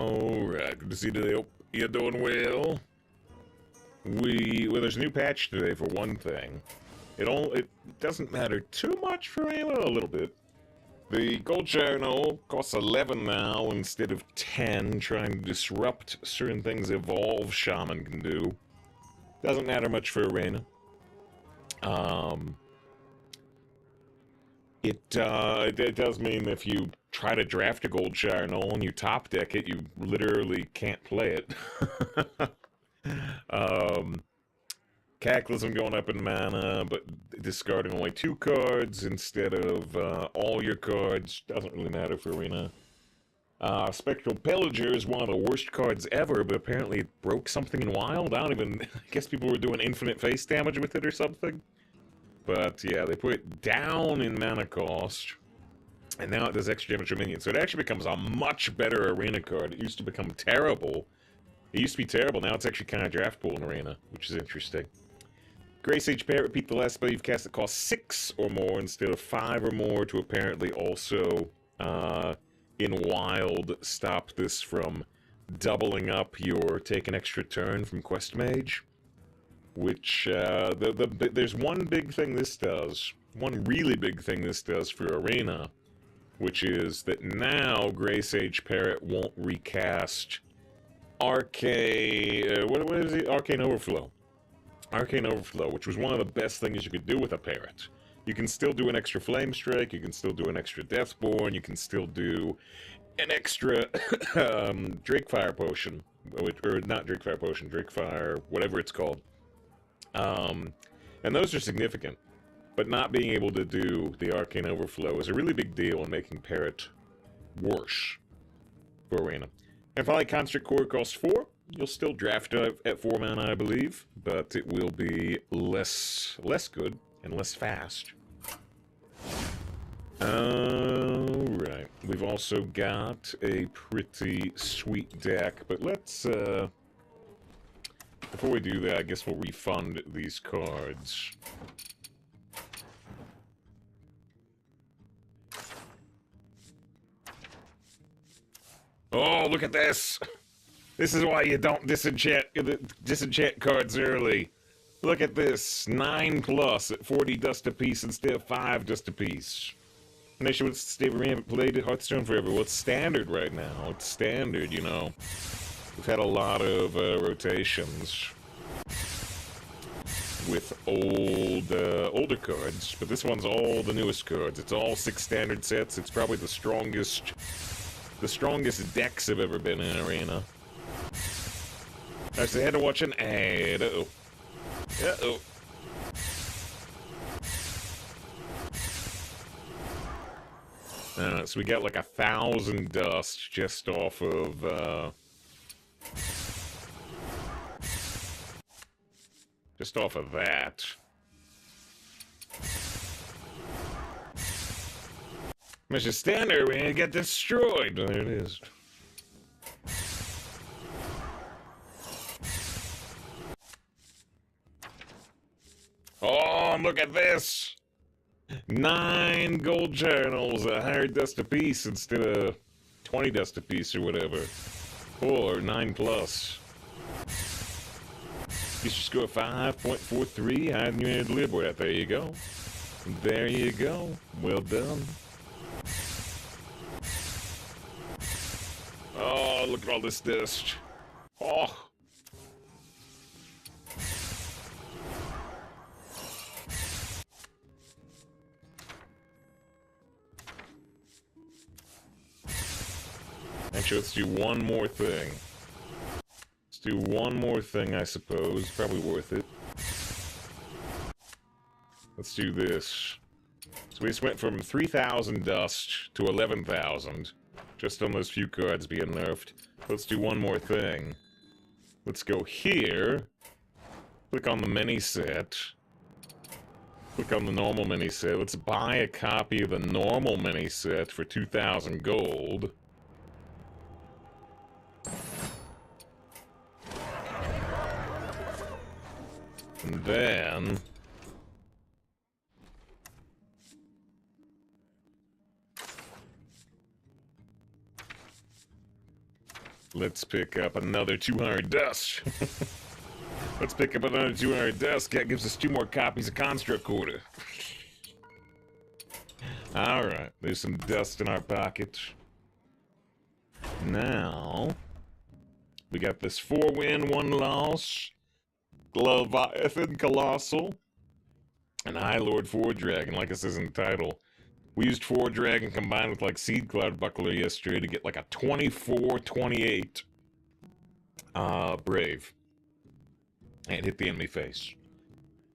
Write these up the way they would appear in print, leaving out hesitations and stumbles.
Alright, good to see you. You're doing well. Well, there's a new patch today for one thing. It doesn't matter too much for me, well, a little bit. The gold journal costs 11 now instead of 10, trying to disrupt certain things Evolve Shaman can do. Doesn't matter much for Arena. It does mean if you try to draft a gold journal and you top deck it, you literally can't play it. Cataclysm going up in mana, but discarding only 2 cards instead of all your cards. Doesn't really matter for Arena. Spectral Pillager is one of the worst cards ever, but apparently it broke something in Wild. I guess people were doing infinite face damage with it or something. But yeah, they put it down in mana cost, and now it does extra damage to minions. So it actually becomes a much better Arena card. It used to become terrible. It used to be terrible, now it's actually kind of draftable in Arena, which is interesting. Grey Sage Parrot, repeat the last spell you've cast that costs 6 or more instead of 5 or more to apparently also, in Wild, stop this from doubling up your take an extra turn from Quest Mage. Which, there's one big thing this does, one really big thing this does for Arena, which is that now Grey Sage Parrot won't recast Arcane, what is it? Arcane Overflow. Arcane Overflow, which was one of the best things you could do with a Parrot. You can still do an extra Flame Strike, you can still do an extra Deathborn, you can still do an extra Drakefire Potion, or not Drakefire Potion, Drakefire, whatever it's called. And those are significant, but not being able to do the Arcane Overflow is a really big deal in making Parrot worse for Arena. And finally, Construct Core costs 4. You'll still draft at 4 mana, I believe, but it will be less good and less fast. Alright, we've also got a pretty sweet deck, but let's, before we do that, I guess we'll refund these cards. Oh, look at this! This is why you don't disenchant cards early. Look at this, 9+ at 40 dust apiece instead of 5 dust apiece. Nation would stay we haven't played Hearthstone forever. Well, it's standard right now. It's standard, you know. We've had a lot of rotations with older cards, but this one's all the newest cards. It's all 6 standard sets. It's probably the strongest decks have ever been in Arena. I just had to watch an ad. Uh-oh. Uh-oh. So we got like 1,000 dust just off of, that. Mr. Standard, we get destroyed. There it is. Oh, look at this! 9 gold journals, 100 dust apiece instead of 20 dust apiece or whatever. Or 9+. You should score 5.43 higher than your leaderboard. There you go. There you go. Well done. Oh, look at all this dust. Oh. Actually, let's do one more thing. Let's do one more thing, I suppose. Probably worth it. Let's do this. So we just went from 3,000 dust to 11,000. Just on those few cards being nerfed. Let's do one more thing. Let's go here. Click on the mini set. Click on the normal mini set. Let's buy a copy of the normal mini set for 2,000 gold. And then let's pick up another 200 dust. Let's pick up another 200 dust. That gives us 2 more copies of Construct Quarter. Alright, there's some dust in our pocket. Now, we got this 4-win, 1-loss. Leviathan Colossal. And High Lord 4-Dragon, like it says in the title. We used 4-Dragon combined with like Seed Cloud Buckler yesterday to get like a 24-28 Brave. And hit the enemy face.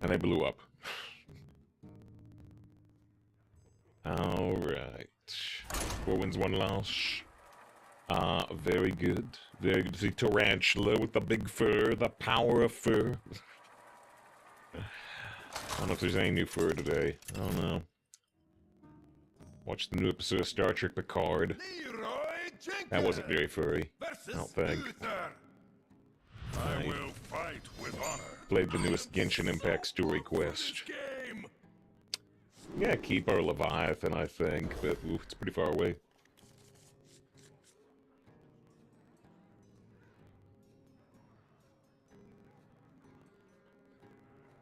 And they blew up. Alright. 4 wins, 1 loss. Very good. Very good to see Tarantula with the big fur, the power of fur. I don't know if there's any new fur today. I don't know. Watch the new episode of Star Trek Picard. That wasn't very furry. I don't think. I will fight with honor. Played the newest Genshin Impact story quest. Yeah, keep our Leviathan, I think, but ooh, it's pretty far away.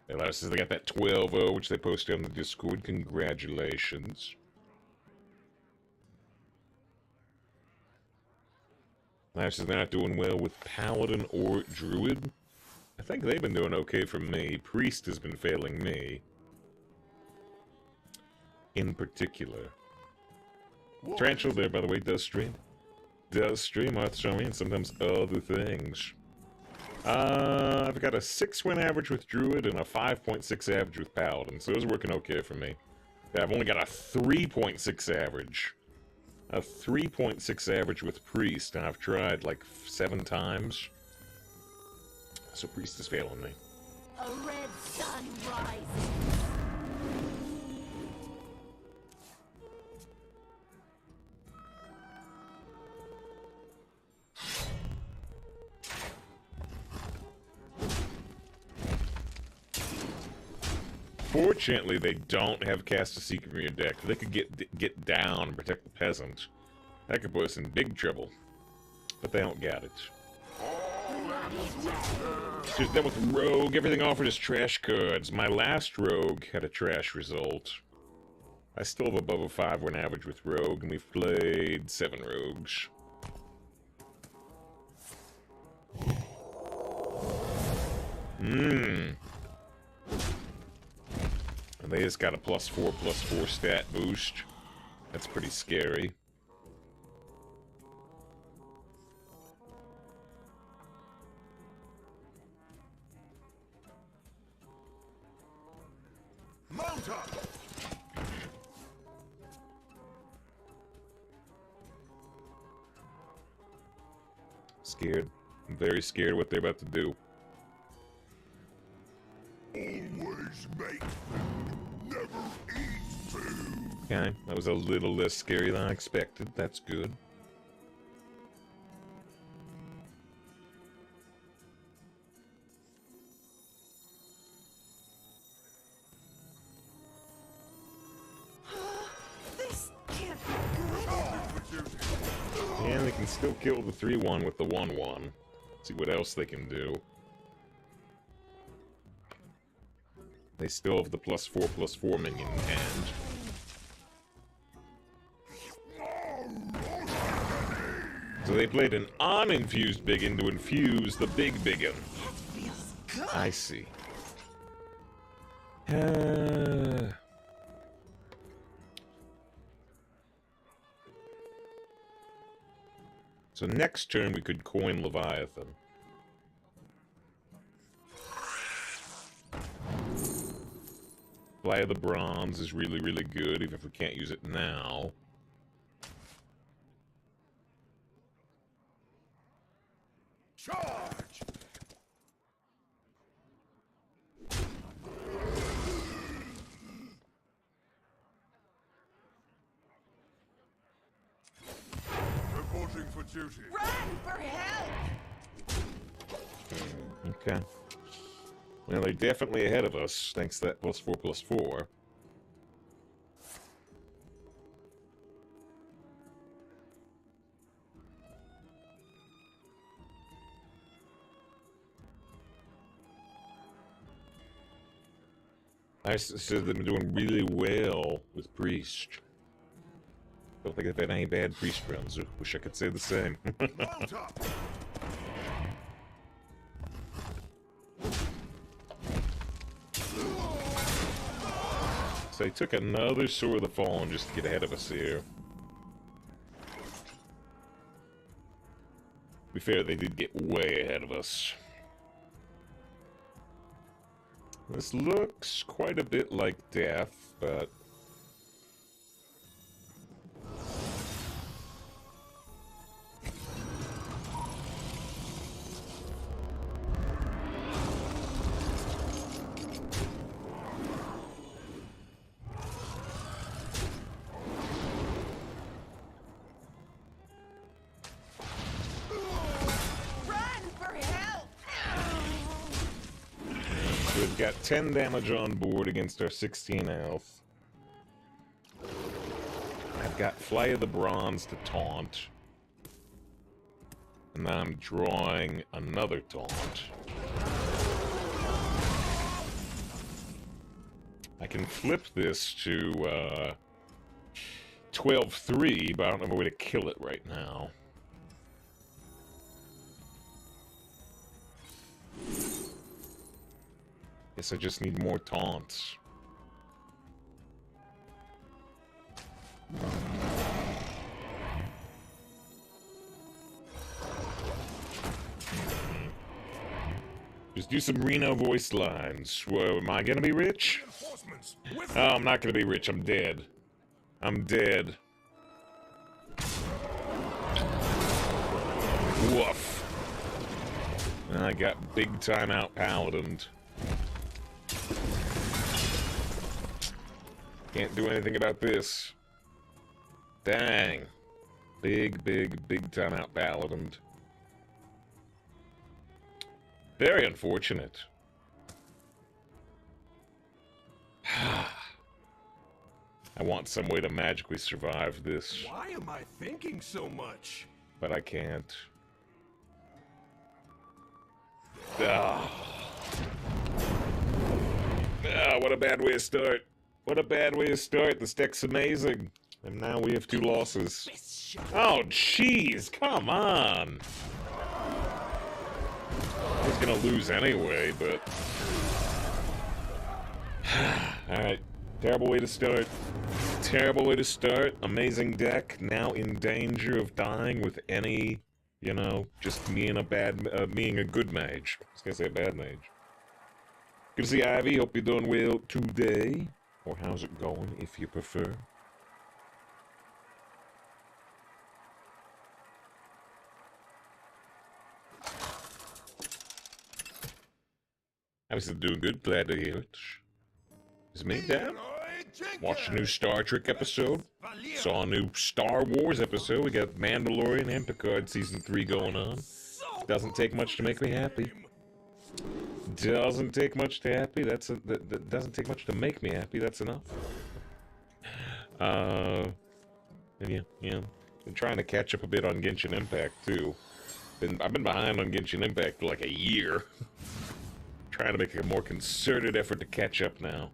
Elias says they got that 12-0, which they posted on the Discord. Congratulations. Elias says they're not doing well with Paladin or Druid. I think they've been doing okay for me. Priest has been failing me. In particular. Tarantula there, by the way, does stream. Does stream Earth Showing and sometimes other things. I've got a 6-win average with Druid and a 5.6 average with Paladin, so it's working okay for me. I've only got a 3.6 average. A 3.6 average with Priest, and I've tried like 7 times. So Priest is failing me. A red sun rises. Fortunately, they don't have Cast a Secret in your deck. They could get down and protect the peasant. That could put us in big trouble. But they don't got it. Just done with Rogue. Everything offered is trash cards. My last Rogue had a trash result. I still have above a 5-win average with Rogue, and we've played 7 Rogues. And they just got a +4/+4 stat boost. That's pretty scary. Mount up. Scared. I'm very scared what they're about to do. Always make food, never eat food. Okay, that was a little less scary than I expected. That's good. This can't be good. And they can still kill the 3-1 with the 1-1. See what else they can do. They still have the +4/+4 minion in hand. So they played an uninfused biggin to infuse the big biggin. That feels good. I see. So next turn we could coin Leviathan. Fly of the Bronze is really, really good, even if we can't use it now. Charge. Reporting for duty. Run for help! Okay. Well, they're definitely ahead of us, thanks to that +4/+4. I said they've been doing really well with Priest. Don't think I've had any bad Priest runs. Wish I could say the same. Mount up! So they took another Sword of the Fallen just to get ahead of us here. To be fair, they did get way ahead of us. This looks quite a bit like death, but... Run for help! We've got 10 damage on board against our 16 health. I've got Flight of the Bronze to taunt. And now I'm drawing another taunt. I can flip this to 12-3, but I don't have a way to kill it right now. Guess I just need more taunts. Just do some Reno voice lines. Whoa, am I gonna be rich? Reinforcements with Oh, I'm not gonna be rich. I'm dead. I'm dead. Woof. I got big time out paladined. Can't do anything about this. Dang. Big time out paladined. Very unfortunate. I want some way to magically survive this, Why am I thinking so much? but I can't. Ah. Ah, what a bad way to start. What a bad way to start. This deck's amazing. And now we have 2 losses. Oh, jeez. Come on. I was gonna lose anyway, but... Alright. Terrible way to start. Terrible way to start. Amazing deck. Now in danger of dying with any, you know, just me and a bad, being a good mage. I was gonna say a bad mage. Good to see Ivy. Hope you're doing well today. Or how's it going, if you prefer. Obviously doing good. Glad to hear it. Is it me, Dad? Watched a new Star Trek episode. Saw a new Star Wars episode. We got Mandalorian and Picard Season 3 going on. Doesn't take much to make me happy. Doesn't take much to happy. That doesn't take much to make me happy. That's enough. And yeah. Been trying to catch up a bit on Genshin Impact too. I've been behind on Genshin Impact for like a year. Trying to make a more concerted effort to catch up now.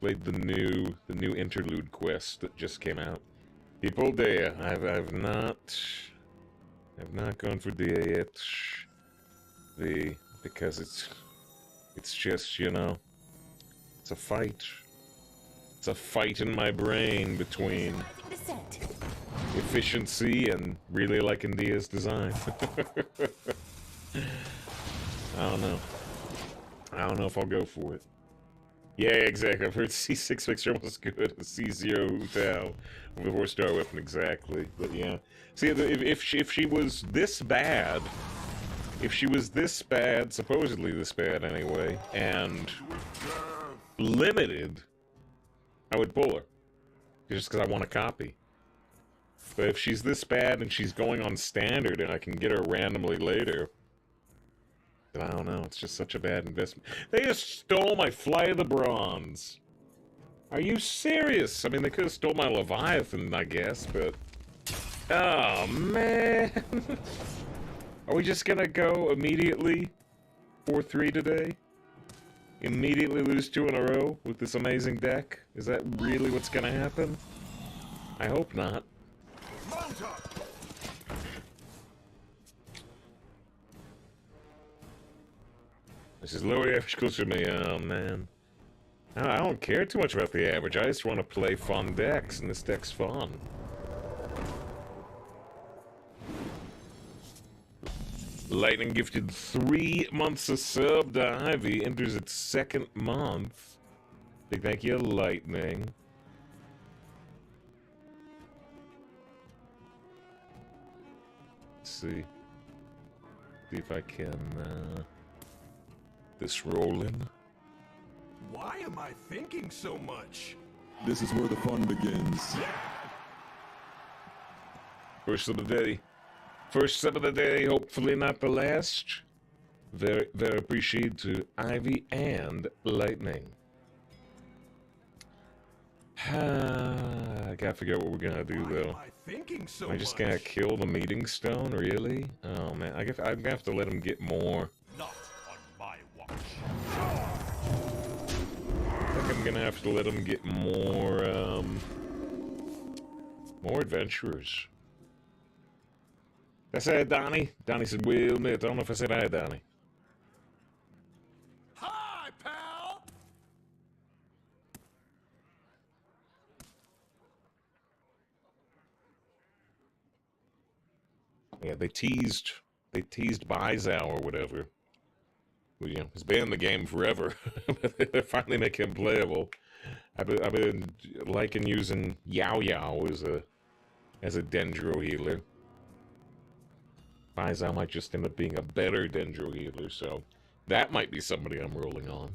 Played the new interlude quest that just came out. People Dea. I've not gone for Dea yet. Because it's just, you know, it's a fight. It's a fight in my brain between efficiency and really liking Dea's design. I don't know if I'll go for it. Yeah, exactly. I've heard C6 makes her almost good as C0 Tau with a 4-star weapon, exactly. But yeah. See, if she was this bad, supposedly this bad anyway, and limited, I would pull her. Just because I want a copy. But if she's this bad and she's going on standard and I can get her randomly later, then I don't know. It's just such a bad investment. They just stole my Flight of the Bronze. Are you serious? I mean, they could have stole my Leviathan, I guess, but... Oh, man. Are we just gonna go immediately 4-3 today? Immediately lose 2 in a row with this amazing deck? Is that really what's gonna happen? I hope not. Mount up! This is lower average closer to me. Oh, man. I don't care too much about the average. I just want to play fun decks, and this deck's fun. Lightning gifted 3 months of sub to Ivy. Enters its 2nd month. Big thank you, Lightning. Let's see. See if I can, this rolling. Why am I thinking so much? This is where the fun begins. First of the day. First sub of the day, hopefully not the last. Very, very appreciated to Ivy and Lightning. I gotta figure out what we're gonna do, Why though. am I thinking so Am I just much? gonna kill the meeting stone, really? Oh, man. I'm gonna have to let him get more. Not on my watch. I think I'm gonna have to let him get more, more adventurers. Did I say hi, Donnie? Donnie said, "Will Mitt." I don't know if I said hi, Donnie. Hi, pal! Yeah, they teased Bizao or whatever. Well, you know, he's been in the game forever, but they finally make him playable. I've been liking using Yao Yao as a Dendro healer. Bizao might just end up being a better Dendro healer, so that might be somebody I'm rolling on.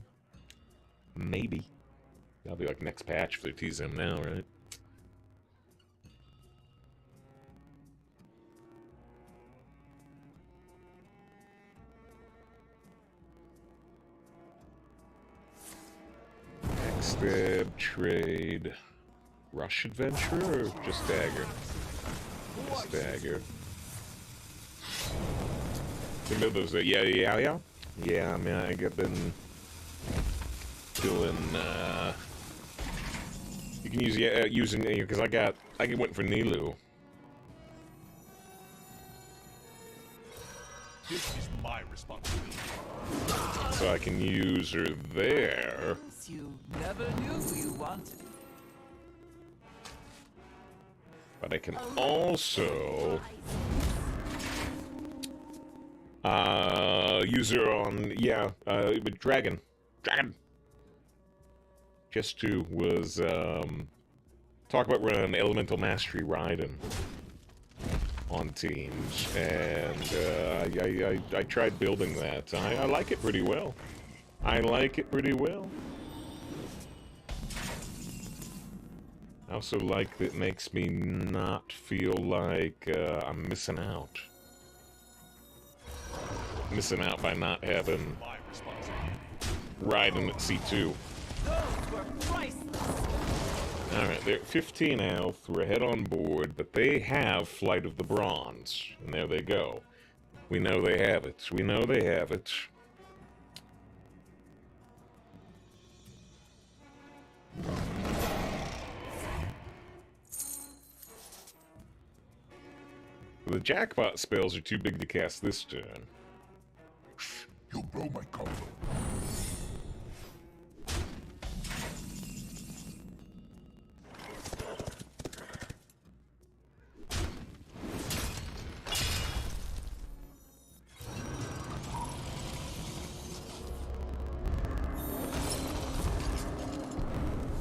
Maybe. That'll be like next patch if they tease him now, right? Backstab, trade, rush adventure, or just dagger? Just dagger. The those yeah. Yeah, I mean, I've been doing, you can use, using, because I went for Nilu. This is my responsibility. So I can use her there. You never knew you wanted. But I can also use her on with Dragon. Just to was talk about running Elemental Mastery Raiden on teams, and I tried building that. I like it pretty well. I like it pretty well. I also like that it makes me not feel like I'm missing out. Missing out by not having My responsibility. Raiden at C2. Those were priceless. Alright, they're at 15 health, we're ahead on board, but they have Flight of the Bronze. And there they go. We know they have it. We know they have it. The jackpot spells are too big to cast this turn. You'll blow my combo.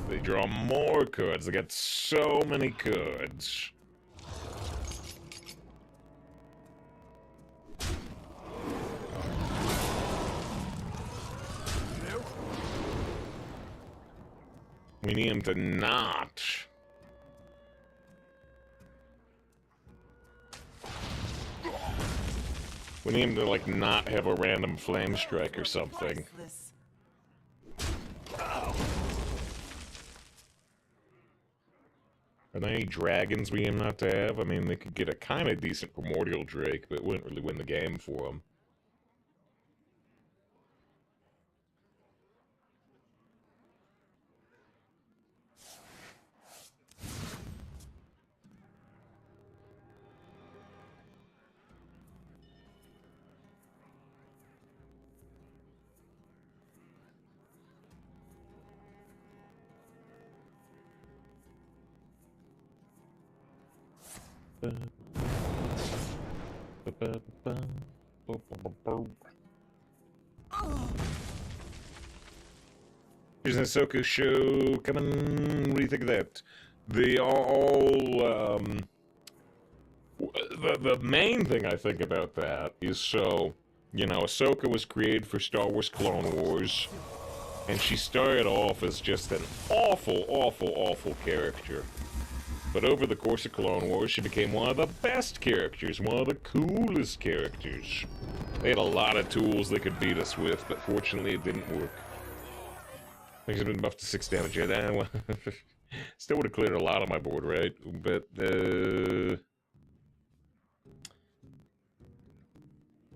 They draw more cards. They got so many cards. We need him to not. We need him to, like, not have a random flame strike or something. Priceless. Are there any dragons we aim not to have? I mean, they could get a kind of decent Primordial Drake, but it wouldn't really win the game for them. Here's an Ahsoka show coming. What do you think of that? They all, the main thing I think about that is so, you know, Ahsoka was created for Star Wars Clone Wars, and she started off as just an awful, awful, awful character. But over the course of Clone Wars, she became one of the best characters, one of the coolest characters. They had a lot of tools they could beat us with, but fortunately it didn't work. Things have been buffed to 6 damage yet. Well, still would have cleared a lot on my board, right? But, if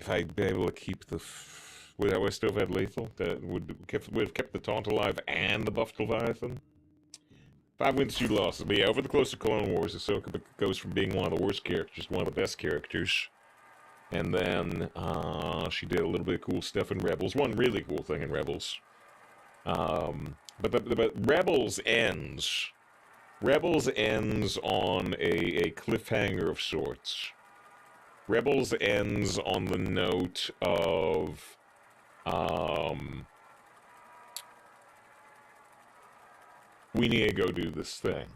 I'd been able to keep the... Would I still have had lethal? That would have kept the taunt alive and the buffed Leviathan? 5 wins, 2 losses. But yeah, over the course of Clone Wars, Ahsoka goes from being one of the worst characters to one of the best characters. And then, she did a little bit of cool stuff in Rebels. One really cool thing in Rebels. But Rebels ends on a cliffhanger of sorts. Rebels ends on the note of, we need to go do this thing.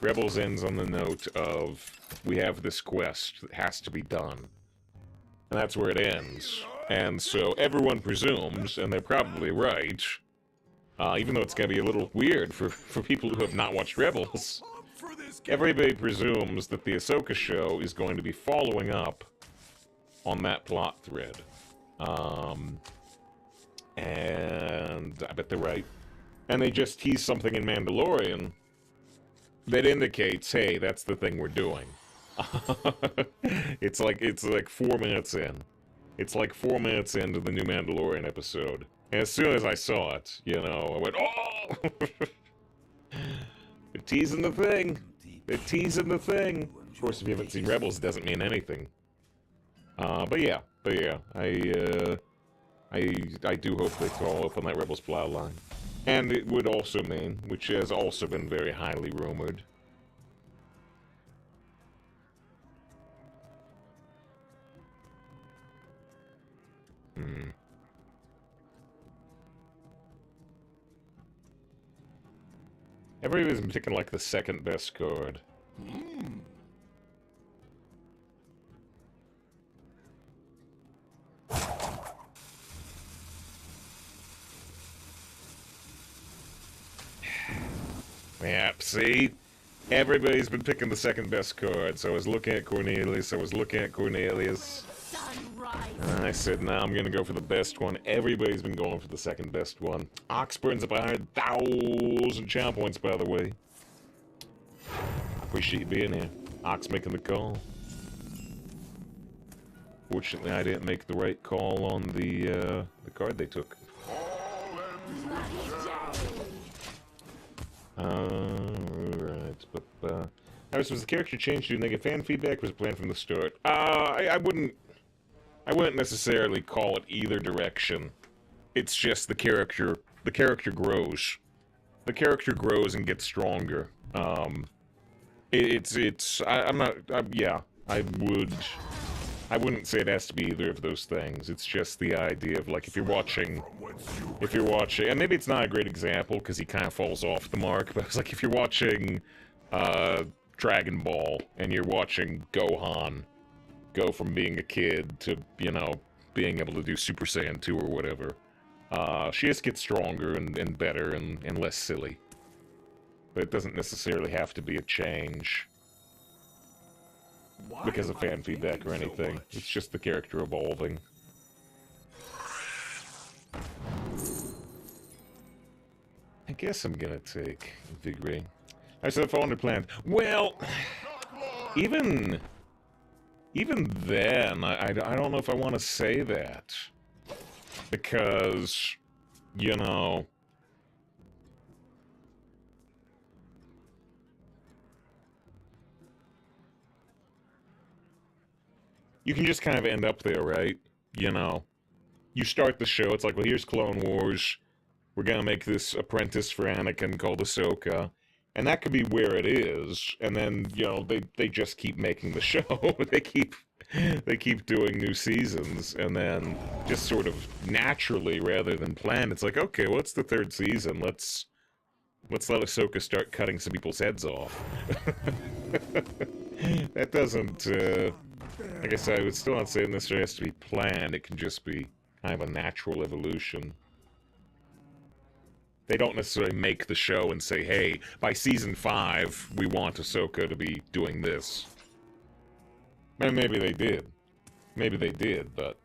Rebels ends on the note of, we have this quest that has to be done. And that's where it ends. And so everyone presumes, and they're probably right, even though it's going to be a little weird for people who have not watched Rebels, everybody presumes that the Ahsoka show is going to be following up on that plot thread. And I bet they're right. And they just tease something in Mandalorian that indicates, hey, that's the thing we're doing. It's like 4 minutes in. It's like 4 minutes into the new Mandalorian episode. And as soon as I saw it, you know, I went, oh! They're teasing the thing. They're teasing the thing. Of course, if you haven't seen Rebels, it doesn't mean anything. But yeah, I do hope they follow up on that Rebels plow line. And it would also mean, which has also been very highly rumored, everybody's been picking like the second best card. Yep, see? Everybody's been picking the second best card. So I was looking at Cornelius, and I said, nah, I'm gonna go for the best one. Everybody's been going for the second best one. Ox burns up 100,000 charm points, by the way. Appreciate you being here. Ox making the call. Fortunately, I didn't make the right call on the card they took. Alright, but, was the character changed due to negative fan feedback, or was it planned from the start? I wouldn't necessarily call it either direction. It's just the character grows. The character grows and gets stronger. I wouldn't say it has to be either of those things. It's just the idea of, like, if you're watching, and maybe it's not a great example, because he kind of falls off the mark, but it's like if you're watching, Dragon Ball, and you're watching Gohan go from being a kid to, you know, being able to do Super Saiyan 2 or whatever, she just gets stronger and better and less silly. But it doesn't necessarily have to be a change because of fan feedback or anything. It's just the character evolving. I guess I'm gonna take Invigorating. I said fall under plan. Well, even then, I don't know if I want to say that. Because, you know, you can just kind of end up there, right? You know, you start the show, it's like, well, here's Clone Wars. We're gonna make this apprentice for Anakin called Ahsoka. And that could be where it is, and then, you know, they just keep making the show. They keep doing new seasons, and then just sort of naturally, rather than planned, it's like, okay, what's the third season? Let's let Ahsoka start cutting some people's heads off. That doesn't, I guess I would still not say this has to be planned. It can just be kind of a natural evolution. They don't necessarily make the show and say, hey, by season 5, we want Ahsoka to be doing this. And maybe they did. Maybe they did, but...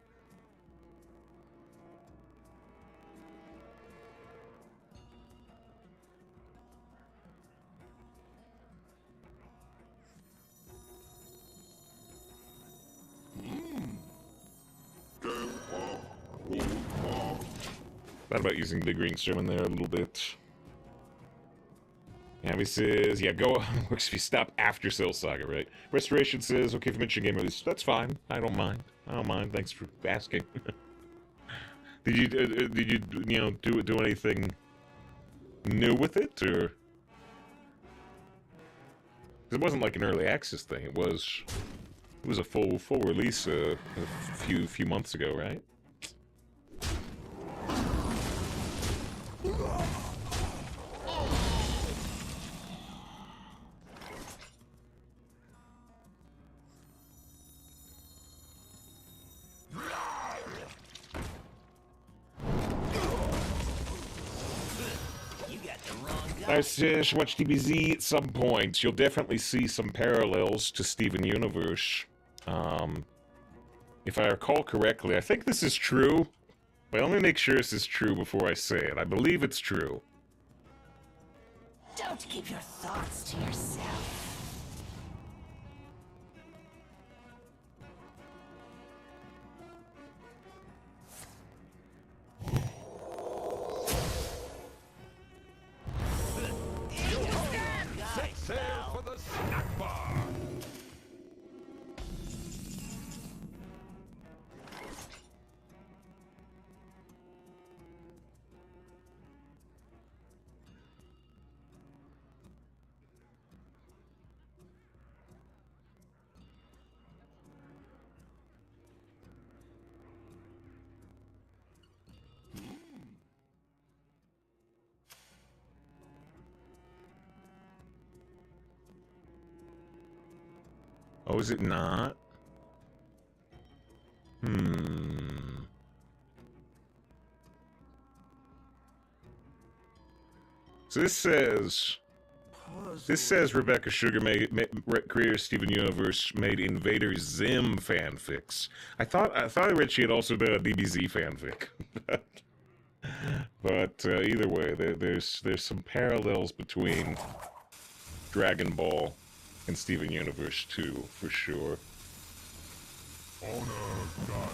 Thought about using the green sermon there a little bit. Abby says, yeah, go works if you stop after Cell Saga, right? Restoration says, okay, for mentioning game release. That's fine. I don't mind. I don't mind. Thanks for asking. Did you you know, do anything new with it, or? It wasn't like an early access thing. It was a full release a few months ago, right? I should watch DBZ at some point. You'll definitely see some parallels to Steven Universe. If I recall correctly, I think this is true. But let me make sure this is true before I say it. I believe it's true. Don't keep your thoughts to yourself. Set sail for the snack bar. Oh, is it not? So this says Rebecca Sugar creator Steven Universe made Invader Zim fanfics. I thought I read she had also done a DBZ fanfic. But either way, there's some parallels between Dragon Ball and Steven Universe 2, for sure. Honor guide.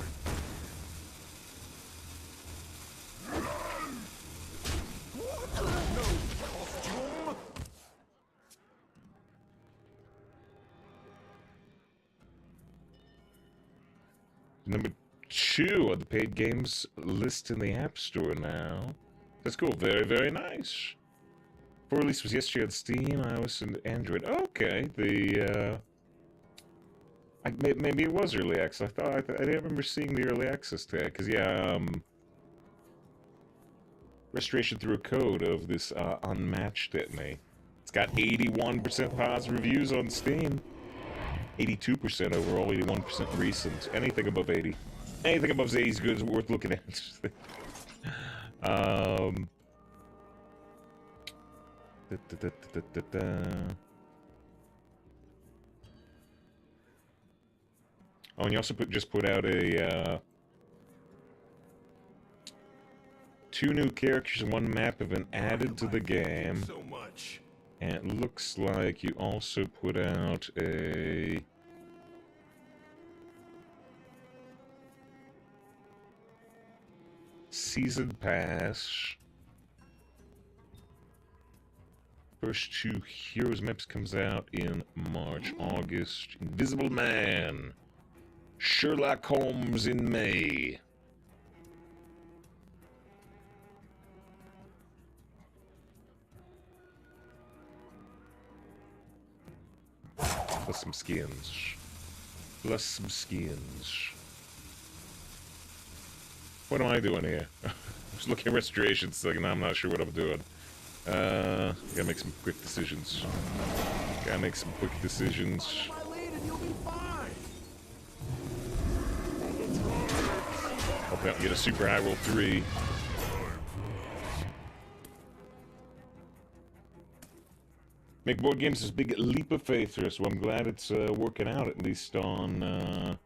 Number 2 of the paid games list in the App Store now. That's cool. Very, very nice. Before release was yesterday on Steam, iOS, and Android. Okay, maybe it was early access. I didn't remember seeing the early access tag. Cause yeah, restoration through a code of this Unmatched Detonator. It's got 81% positive reviews on Steam. 82% overall, 81% recent. Anything above 80. Anything above 80 is good, is worth looking at. Oh, and you also just put out a 2 new characters and 1 map have been added to the game. So much. And it looks like you also put out a season pass. First 2 Heroes maps comes out in March, August. Invisible Man. Sherlock Holmes in May. Plus some skins. Plus some skins. What am I doing here? Just looking at restorations, like, now I'm not sure what I'm doing. Gotta make some quick decisions. Gotta make some quick decisions. My lead and you'll be fine. Hoping I can get a super high roll 3. Make board games this big leap of faith here, so I'm glad it's working out, at least on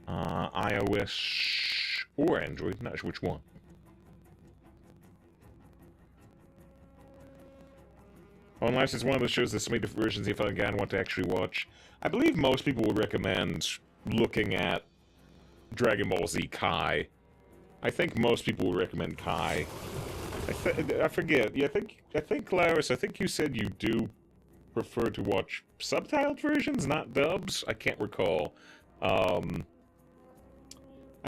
iOS or Android. Not sure which one. Unless it's one of the shows there's so many different versions if I want to actually watch. I believe most people would recommend looking at Dragon Ball Z Kai. I think most people would recommend Kai. I forget. Yeah, I think Laris, I think you said you do prefer to watch subtitled versions, not dubs. I can't recall. I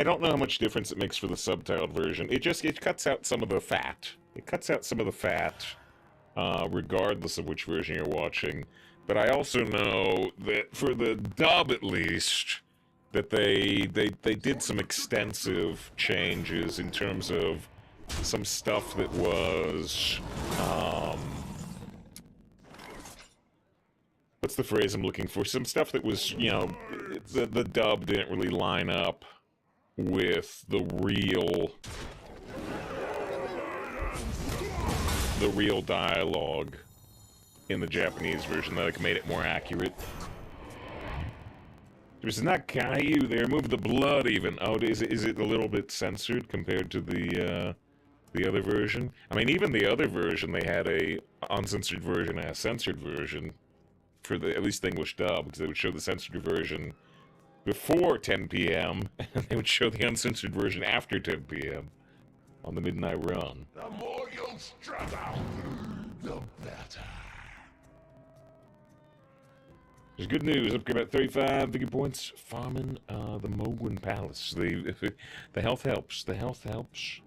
don't know how much difference it makes for the subtitled version. It cuts out some of the fat. It cuts out some of the fat. Regardless of which version you're watching. But I also know that for the dub, at least, that they did some extensive changes in terms of some stuff that was, what's the phrase I'm looking for? Some stuff that was, you know, the dub didn't really line up with the real dialogue in the Japanese version, that like made it more accurate. There's not Caillou, they removed the blood even. Oh, is it a little bit censored compared to the other version? I mean, even the other version, they had a uncensored version and a censored version for at least the English dub, because they would show the censored version before 10 p.m. and they would show the uncensored version after 10 p.m. on the midnight run. The more you'll struggle, the better. There's good news. Upgrade about 35 victory points. Farming the Mogwin Palace. The health helps. The health helps.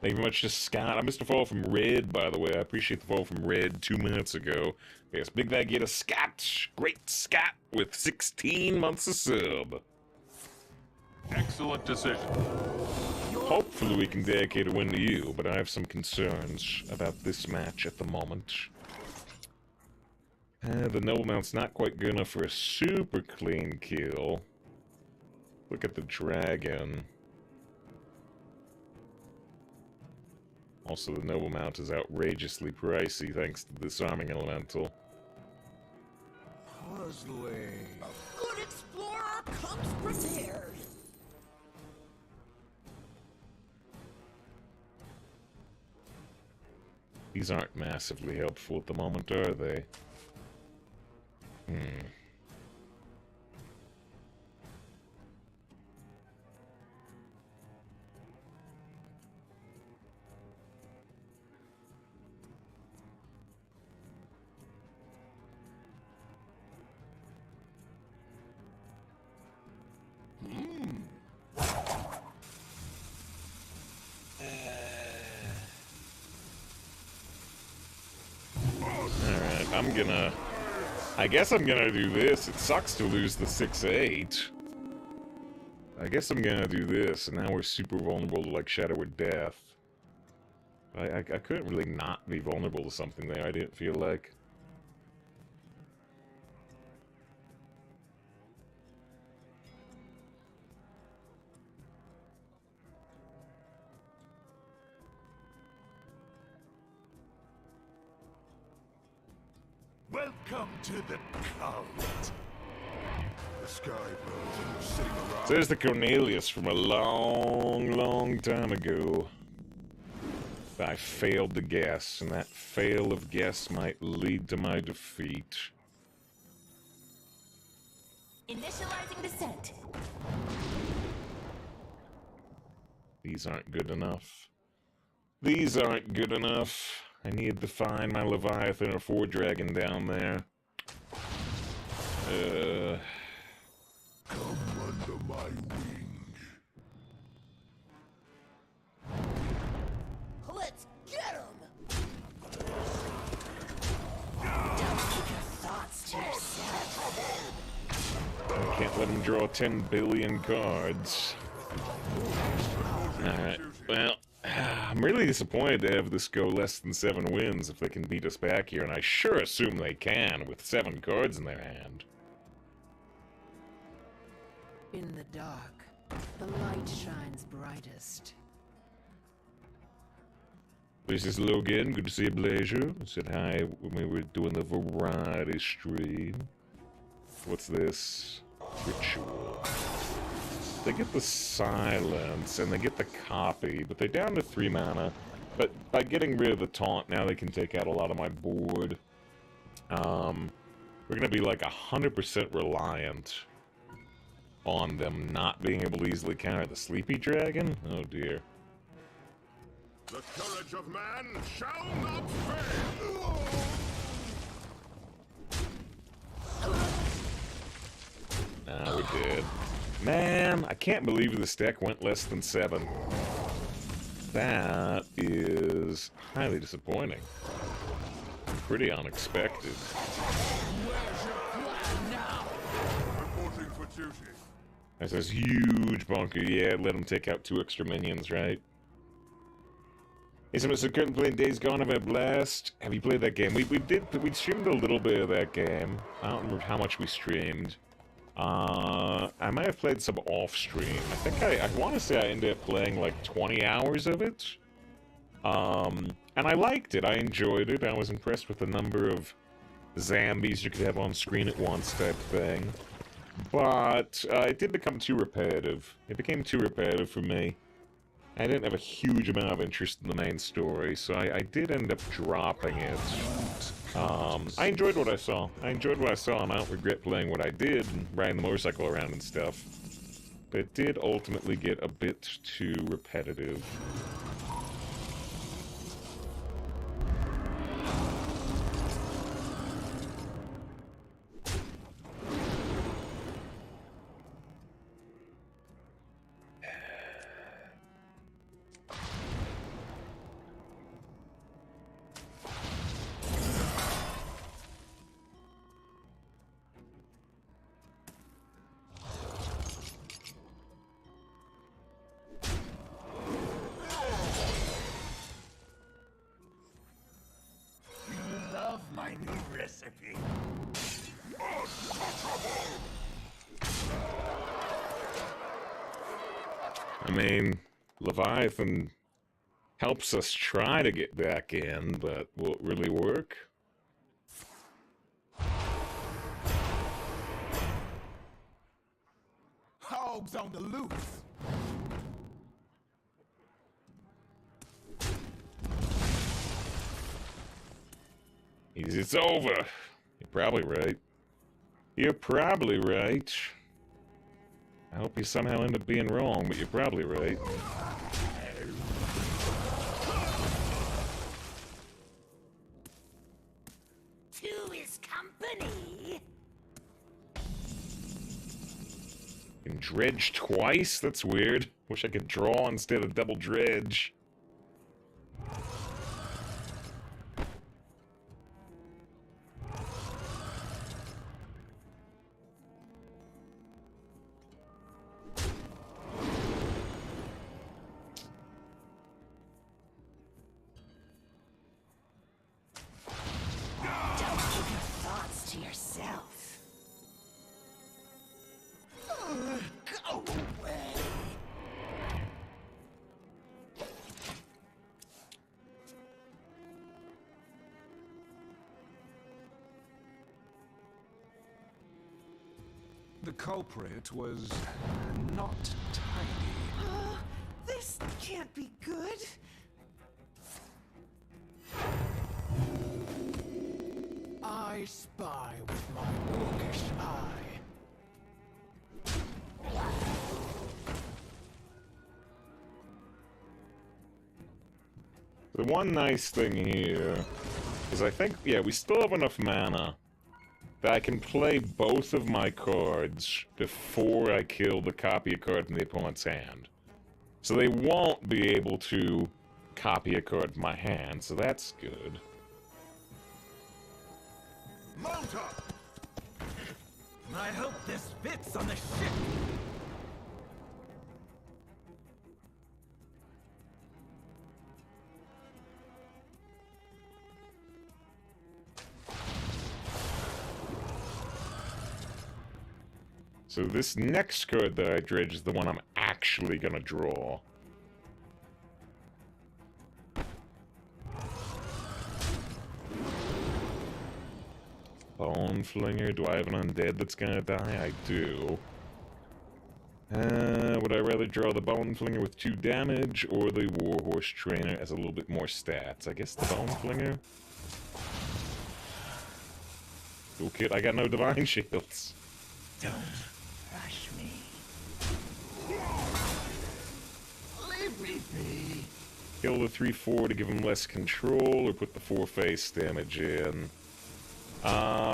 Thank you very much to Scott. I missed a follow from Red, by the way. I appreciate the follow from Red 2 minutes ago. Yes, big thank you to Scott. Great Scott with 16 months of sub. Excellent decision. Hopefully we can dedicate a win to you, but I have some concerns about this match at the moment. The Noble Mount's not quite good enough for a super clean kill. Look at the dragon. Also, the Noble Mount is outrageously pricey thanks to the Disarming Elemental. Puzzling. Good explorer comes prepared. These aren't massively helpful at the moment, are they? Alright, I guess I'm gonna do this. It sucks to lose the 6-8. I guess I'm gonna do this, and now we're super vulnerable to, like, Shadow or Death. I couldn't really not be vulnerable to something there, I didn't feel like. Welcome to the cult. The Sky Bros are sitting around. So there's the Cornelius from a long, long time ago. I failed to guess, and that fail of guess might lead to my defeat. Initializing descent. These aren't good enough. These aren't good enough. I need to find my Leviathan or Four Dragon down there. Come under my wing. Let's get him. Let him draw 10 billion cards. Alright, well, I'm really disappointed to have this go less than 7 wins if they can beat us back here, and I sure assume they can with 7 cards in their hand. In the dark, the light shines brightest. This is Logan. Good to see you, Blazer. I said hi when we were doing the variety stream. What's this? Ritual. They get the silence and they get the copy, but they're down to 3 mana. But by getting rid of the taunt, now they can take out a lot of my board. We're gonna be like 100% reliant on them not being able to easily counter the Sleepy Dragon. Oh dear. The courage of man shall not fail! Nah, we're dead. Man, I can't believe this deck went less than 7. That is highly disappointing. Pretty unexpected. Reporting for duty. That's this huge bunker. Yeah, let him take out 2 extra minions, right? Hey, so Mr. Curtin playing Days Gone, have a blast. Have you played that game? We streamed a little bit of that game. I don't remember how much we streamed. I might have played some off stream. I think I want to say I ended up playing like 20 hours of it. And I liked it. I enjoyed it. I was impressed with the number of zombies you could have on screen at once type thing. But it did become too repetitive. It became too repetitive for me. I didn't have a huge amount of interest in the main story, so I did end up dropping it. I enjoyed what I saw. And I don't regret playing what I did and riding the motorcycle around and stuff. But it did ultimately get a bit too repetitive. Love my new recipe. I mean, Leviathan helps us try to get back in, but will it really work? Hogs on the loose. It's over. You're probably right. You're probably right. I hope you somehow end up being wrong, but you're probably right. To his company. You can dredge twice? That's weird. Wish I could draw instead of double dredge. Thoughts to yourself. Go away. The culprit was not tiny. This can't be good. I spy with my orcish eye. The one nice thing here is I think, yeah, we still have enough mana that I can play both of my cards before I kill the copy a card from the opponent's hand. So they won't be able to copy a card from my hand, so that's good. Mount up! I hope this fits on the ship. So this next card that I dredge is the one I'm actually gonna draw. Bone Flinger. Do I have an undead that's gonna die? I do. Would I rather draw the Bone Flinger with 2 damage or the Warhorse Trainer as a little bit more stats? I guess the Bone Flinger. Cool kid, I got no Divine Shields. Don't rush me. Leave me be. Kill the 3/4 to give him less control, or put the 4 face damage in.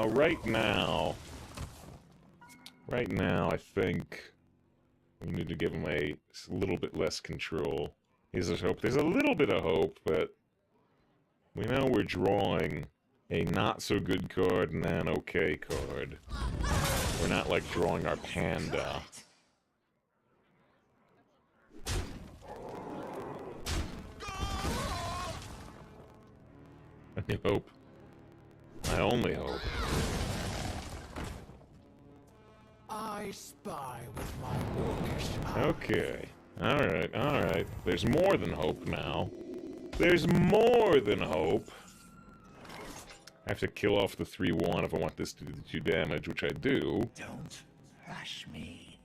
Right now, I think we need to give him a little bit less control. There's a little bit of hope, but we know we're drawing a not-so-good card and an okay card. We're not, like, drawing our panda. I hope. I only hope. I spy with my orcish eye. Okay. Alright. There's more than hope now. There's more than hope. I have to kill off the 3/1 if I want this to do 2 damage, which I do. Don't rush me.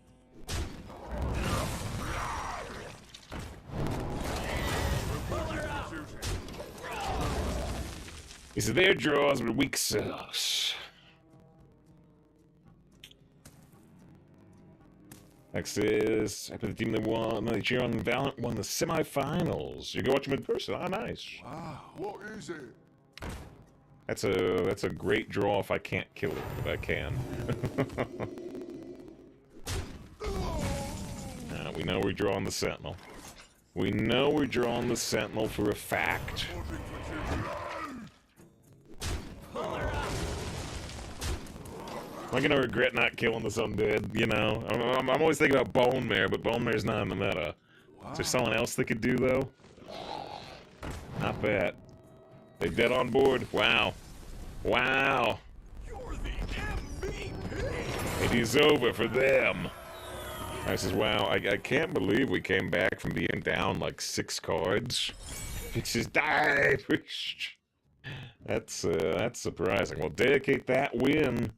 It's their draws, but weak sauce. Next is, after the team that won, the Cheon Valiant won the semifinals. You can watch them in person. Ah, nice. Wow, what is it? That's a great draw if I can't kill it, but I can. We know we're drawing the Sentinel. We know we're drawing the Sentinel for a fact. Am I gonna regret not killing this undead? You know, I'm always thinking about Bone Mare, but Bone Mare's not in the meta. Is there someone else that could do though? Not bad. They dead on board. Wow. Wow. You're the MVP. It is over for them. I says, wow, I can't believe we came back from being down like 6 cards. It says, die! That's surprising. Well, dedicate that win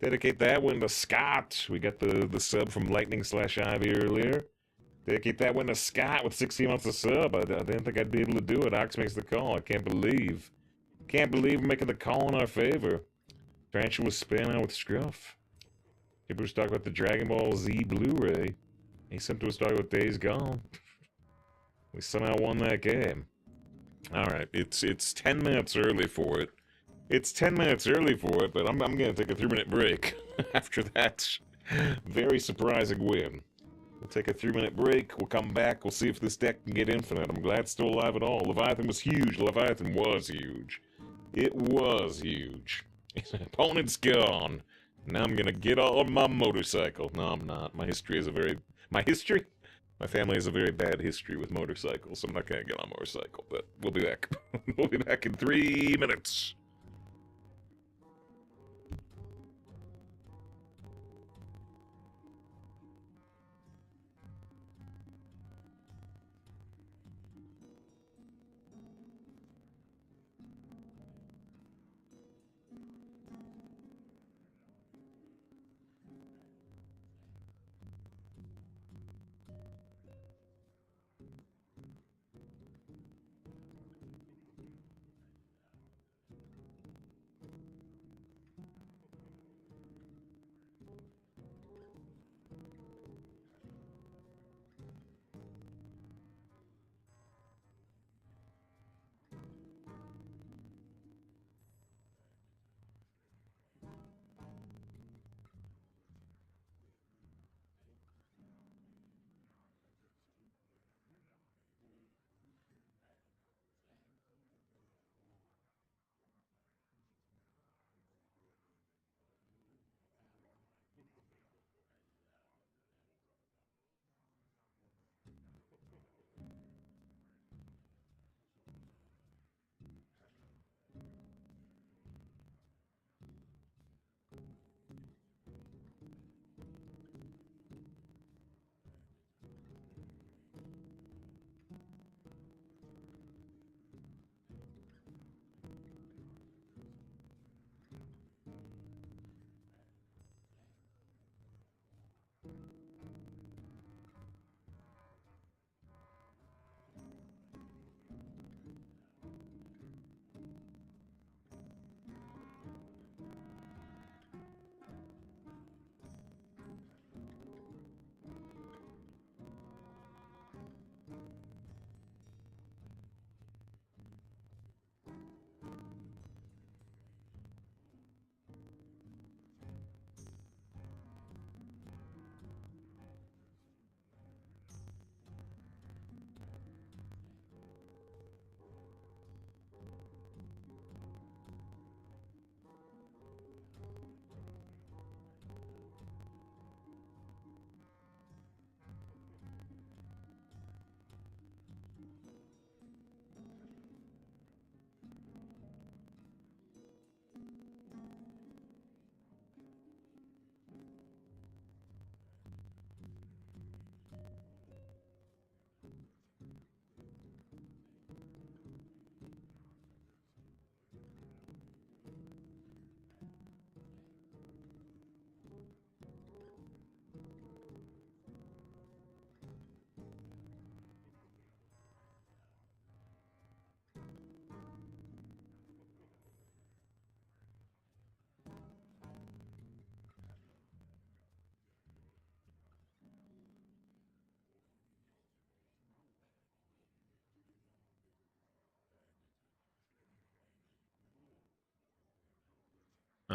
to Scott. We got the sub from Lightning/Ivy earlier. Dedicate that win to Scott with 16 months of sub. I didn't think I'd be able to do it. Ox makes the call. I can't believe we're making the call in our favor. Tarantula was spinning with Scruff. People was talking about the Dragon Ball Z Blu-ray. Simpson was talking about Days Gone. We somehow won that game. Alright, it's 10 minutes early for it. But I'm gonna take a 3-minute break after that very surprising win. We'll take a 3-minute break, we'll come back, we'll see if this deck can get infinite. I'm glad it's still alive at all. Leviathan was huge. Leviathan was huge. It was huge. Opponent's gone. Now I'm gonna get on my motorcycle. No, I'm not. My family has a very bad history with motorcycles, so I'm not gonna get on a motorcycle, but we'll be back. We'll be back in 3 minutes.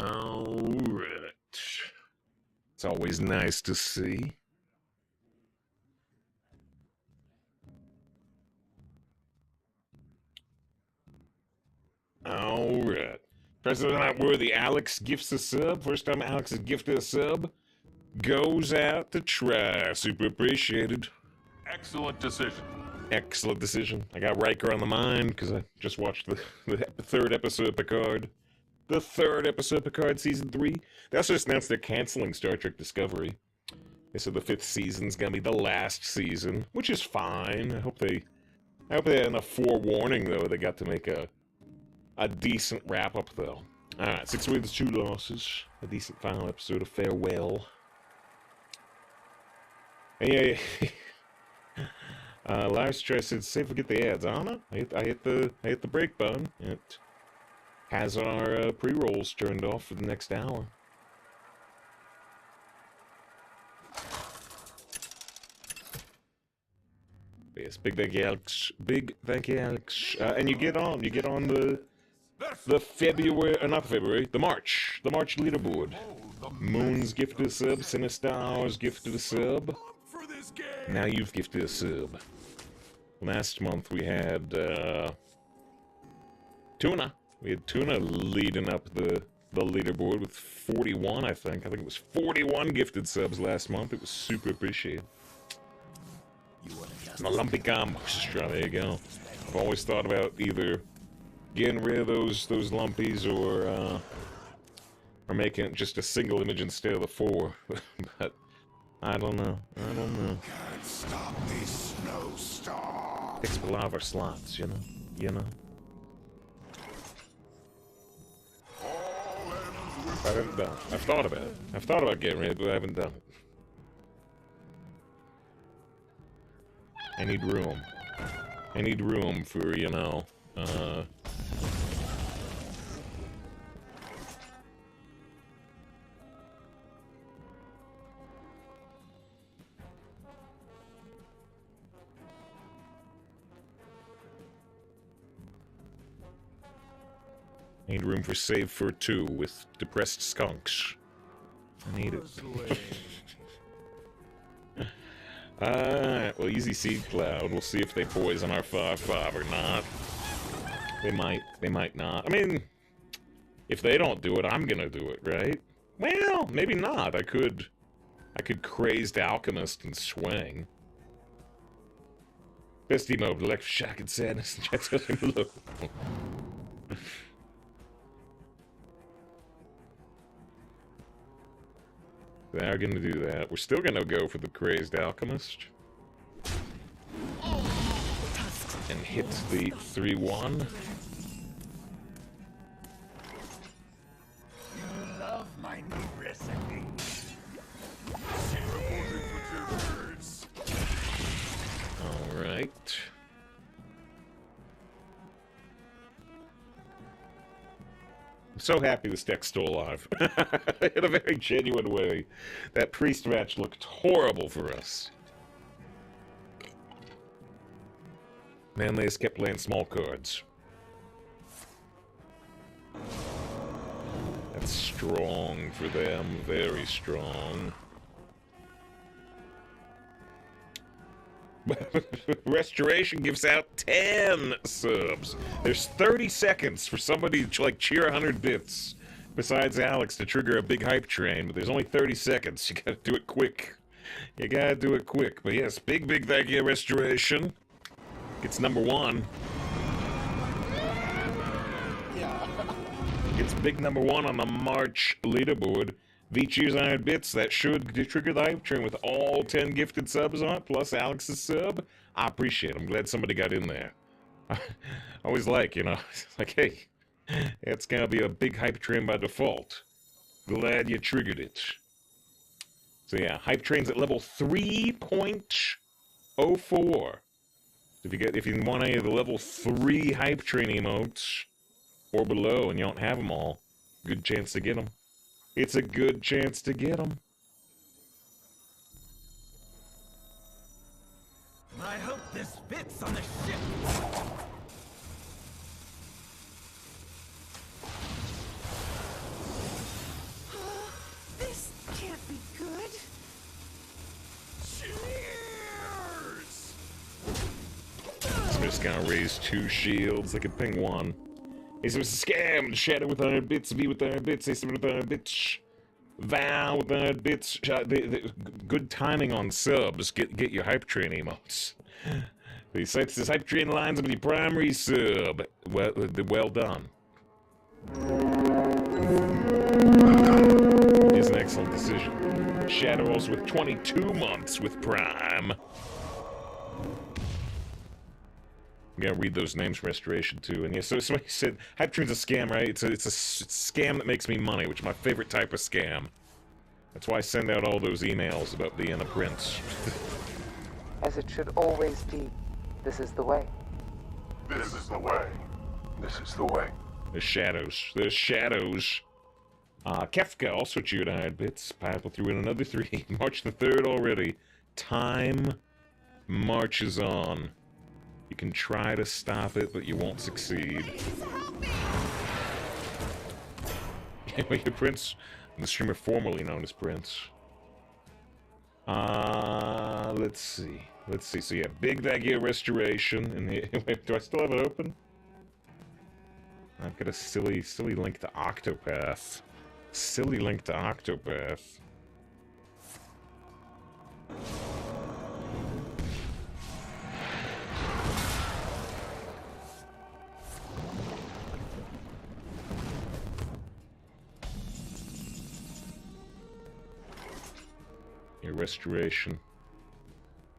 Alright. It's always nice to see. Alright. President Not Worthy, Alex gifts a sub. First time Alex has gifted a sub. Goes out to try. Super appreciated. Excellent decision. Excellent decision. I got Riker on the mind because I just watched the third episode of Picard. The third episode of Picard Season 3. They also just announced they're canceling Star Trek Discovery. They said the 5th season's gonna be the last season, which is fine. I hope they had enough forewarning, though. They got to make a decent wrap-up, though. Alright, 6 wins, 2 losses. A decent final episode of Farewell. And yeah, Lars Stress said, "Say forget the ads." I don't know. I hit the break button. It has our pre-rolls turned off for the next hour. Yes, big thank you, Alex. Big thank you, Alex. And you get on the February, not February, the March leaderboard. Moon's gifted a sub. Sinistar's gifted a sub. For this game. Now you've gifted a sub. Last month we had Tuna. We had Tuna leading up the leaderboard with 41, I think. I think it was 41 gifted subs last month. It was super appreciated. The lumpy combos. There you go. I've always thought about either getting rid of those lumpies or making it just a single image instead of the 4. But I don't know. Can't stop this snowstorm. Takes lava slots, you know. I haven't done it. I've thought about it. I've thought about getting rid of it, but I haven't done it. I need room. I need room for, you know, need room for save for 2 with depressed skunks. I need it. Alright, well, easy seed cloud. We'll see if they poison our 5-5 or not. They might not. I mean, if they don't do it, I'm gonna do it, right? Well, maybe not. I could Crazed Alchemist and swing. Best emote, electroshock and sadness. They are gonna do that. We're still gonna go for the Crazed Alchemist. And hit the 3-1. You love my new recipe. Alright. I'm so happy this deck's still alive. In a very genuine way. That priest match looked horrible for us. Man, they just kept playing small cards. That's strong for them. Very strong. Restoration gives out 10 subs. There's 30 seconds for somebody to like cheer 100 bits. Besides Alex to trigger a big hype train, but there's only 30 seconds. You gotta do it quick. You gotta do it quick. But yes, big thank you, Restoration. It's number 1. It's big number 1 on the March leaderboard. V cheers 100 bits. That should trigger the hype train with all 10 gifted subs on it, plus Alex's sub. I appreciate it. I'm glad somebody got in there. I always like, you know, it's like, hey, it's gonna be a big hype train by default. Glad you triggered it. So yeah, hype train's at level 3.04. If you want any of the level 3 hype train emotes or below and you don't have them all, good chance to get them. It's a good chance to get them. I hope this fits on the ship. just gonna raise 2 shields. They can ping 1. Ace was a scam. Shadow with 100 bits. V with 100 bits. Ace with 100 bits. Val with 100 bits. Good timing on subs. Get your hype train emotes. The site says hype train lines with your primary sub. Well done. It is an excellent decision. Shadow also with 22 months with Prime. I'm gonna read those names from Restoration too. And yeah, so somebody said hype train's a scam, right? It's a scam that makes me money, which is my favorite type of scam. That's why I send out all those emails about being a prince. As it should always be. This is the way. This is the way. This is the way. There's shadows. There's shadows. Kefka also cheered 100 bits. Pineapple threw in another 3. March the 3rd already. Time marches on. You can try to stop it, but you won't succeed. Anyway, your Prince, the streamer formerly known as Prince. Let's see. Let's see. So yeah, Big Vagia Restoration. And wait, do I still have it open? I've got a silly link to Octopath. Silly link to Octopath. Your restoration.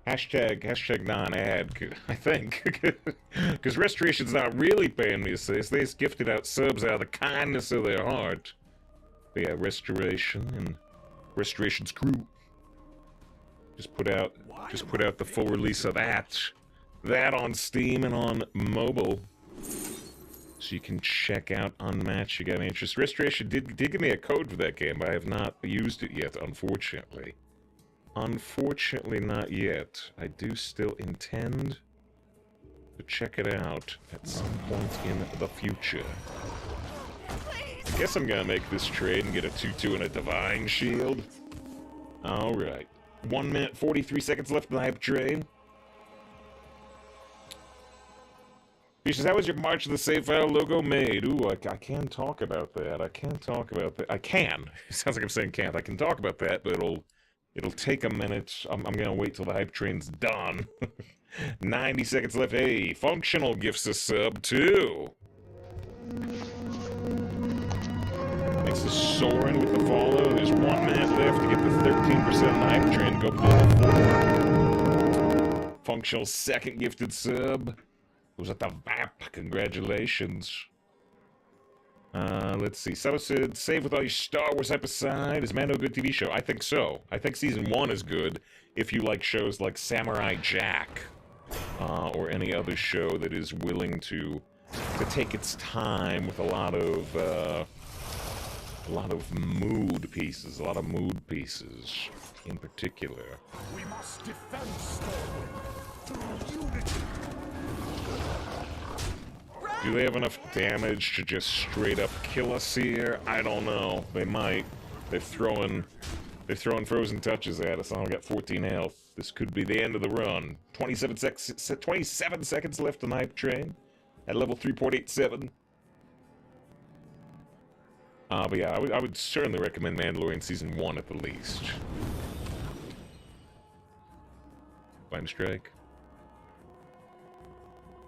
Hashtag non-ad, I think. Because Restoration's not really paying me to say this. They just gifted out subs out of the kindness of their heart. But yeah, Restoration and Restoration's crew. Just put out the full release of that. That on Steam and on mobile. So you can check out Unmatched. You got any interest? Restoration did give me a code for that game, but I have not used it yet, unfortunately. Unfortunately, not yet. I do still intend to check it out at some point in the future. I guess I'm gonna make this trade and get a 2-2 and a Divine Shield. Alright. 1 minute, 43 seconds left in the hype train. He says, how was your March of the Save File logo made? Ooh, I can talk about that. I can talk about that. I can. It sounds like I'm saying can't. I can talk about that, but it'll take a minute. I'm gonna wait till the hype train's done. 90 seconds left. Hey, Functional gifts a sub too. Thanks to Soren with the follow. There's 1 minute left to get the 13% hype train. Go up to level 4. Functional second gifted sub. Was at the VAP. Congratulations. Let's see. Saba said, save with all your Star Wars hype aside. Is Mando a good TV show? I think so. I think season 1 is good if you like shows like Samurai Jack, or any other show that is willing to take its time with a lot of mood pieces, in particular. We must defend Stormwind through unity. Do they have enough damage to just straight up kill us here? I don't know. They might. They're throwing frozen touches at us. I only got 14 health. This could be the end of the run. 27 seconds left on the hype train at level 3.87. But yeah, I would certainly recommend Mandalorian Season 1 at the least. Flame Strike.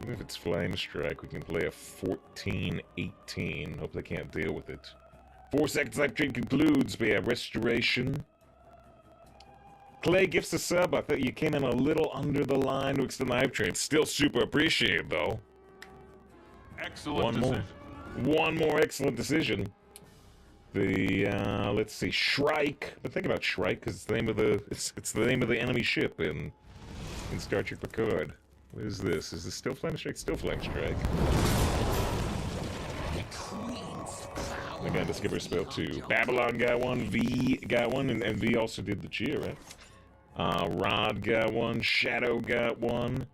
Even if it's Flame Strike, we can play a 14-18. Hope they can't deal with it. 4 seconds hype train concludes. But yeah, Restoration. Clay gifts a sub. I thought you came in a little under the line to extend the hype train. Still super appreciated, though. Excellent decision. One more excellent decision. The let's see, Shrike. But think about Shrike because it's the name of it's the name of the enemy ship in Star Trek Picard. What is this? Is this still Flame Strike? Still Flame Strike. I got the Skipper spell too. Babylon got one. V got one, and V also did the cheer, right? Rod got one. Shadow got one.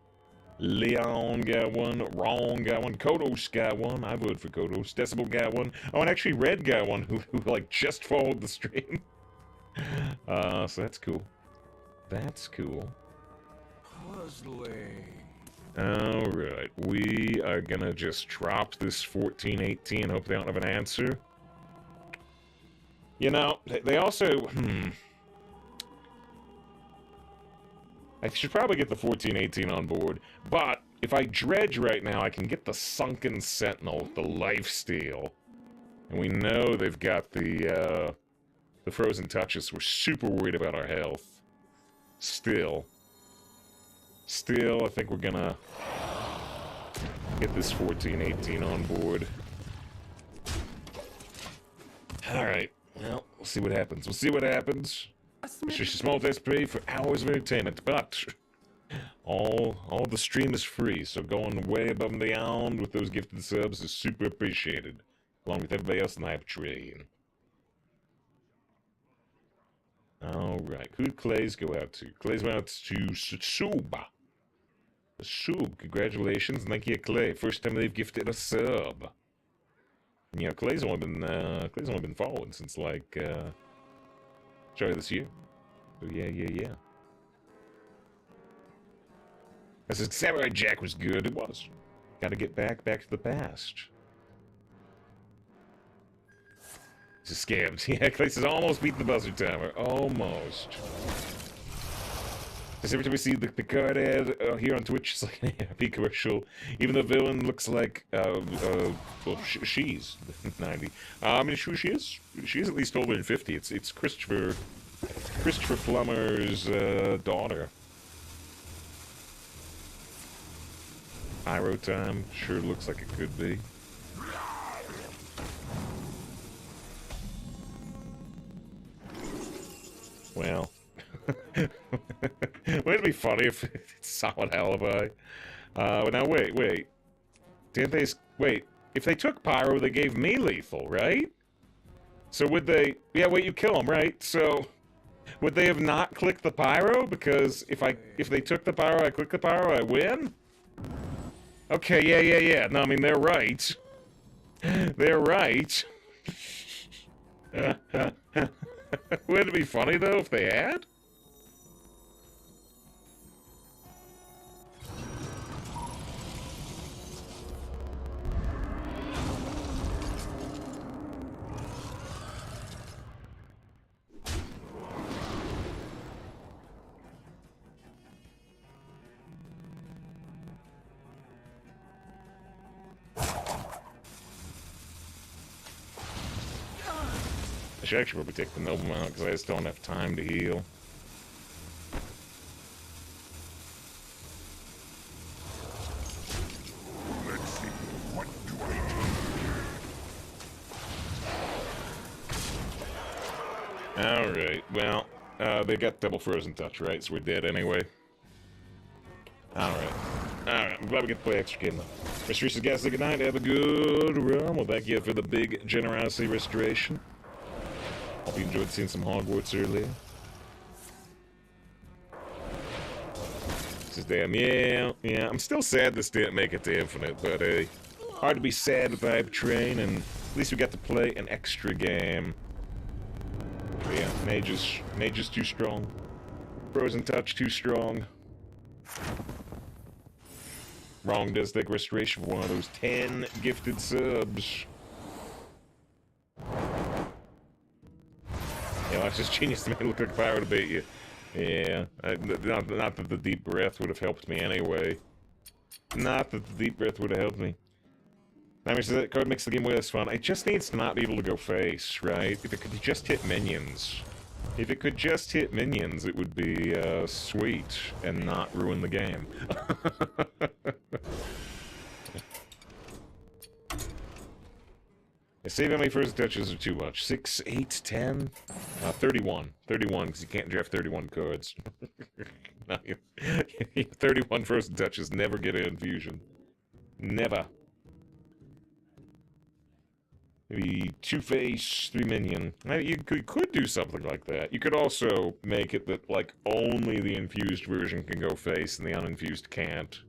Leon got one. Wrong got one. Kodos got one. I voted for Kodos. Decibel got one. Oh, and actually Red got one who like just followed the stream. So that's cool. That's cool. Puzzling. Alright, we are gonna just drop this 1418, hope they don't have an answer. You know, they also... I should probably get the 1418 on board, but if I dredge right now, I can get the Sunken Sentinel, the lifesteal. And we know they've got the Frozen Touches. We're super worried about our health. Still, I think we're gonna get this 1418 on board. Alright, well, we'll see what happens. We'll see what happens. It's just a small test pay for hours of entertainment, but all the stream is free, so going way above and beyond with those gifted subs is super appreciated, along with everybody else in the hype train. Alright, who did Clays go out to? Clays went out to Suba. Sub, congratulations, thank you, Clay. First time they've gifted a sub. And, you know, Clay's only been following since, like, Sorry, this year. So yeah. I said Samurai Jack was good. It was. Gotta get back to the past. It's a scam. Yeah, Clay says almost beat the buzzer timer. Almost. Because every time we see the Picard ad here on Twitch, it's like an ARP commercial. Even the villain looks like, well, she's 90. I mean, she is. She's at least older than 50. It's Christopher Plummer's daughter. Pyro time sure looks like it could be. Well. Wouldn't it be funny if it's solid alibi? Now wait. Didn't they... Wait, if they took Pyro, they gave me lethal, right? So would they... Yeah, wait, you kill him, right? So, would they have not clicked the Pyro? Because if they took the Pyro, I click the Pyro, I win? Okay, yeah. No, I mean, they're right. They're right. Wouldn't it be funny, though, if they had? I should actually probably take the Noble out because I just don't have time to heal. Let's see. What do I do? Alright, well, they got double Frozen Touch, right? So we're dead anyway. Alright, I'm glad we get to play extra game though. Restoration's guys, say goodnight, have a good run. Well, thank you for the big generosity restoration. Hope you enjoyed seeing some Hogwarts earlier. This is damn, yeah, I'm still sad this didn't make it to Infinite, but hard to be sad with the hype train, and at least we got to play an extra game. But yeah, Mage is too strong. Frozen Touch too strong. Wrong does take restoration for one of those 10 gifted subs. Yeah, that's just genius to make it look like Pyro to bait you. Yeah, not that the Deep Breath would have helped me anyway. Not that the Deep Breath would have helped me. I mean, so that card makes the game way less fun. It just needs to not be able to go face, right? If it could just hit minions. If it could just hit minions, it would be sweet and not ruin the game. Save how many first touches are too much. 6, 8, 10? 31. 31, because you can't draft 31 cards. 31 first touches never get an infusion. Never. Maybe 2 face, 3 minion. You could do something like that. You could also make it that, like, only the infused version can go face and the uninfused can't.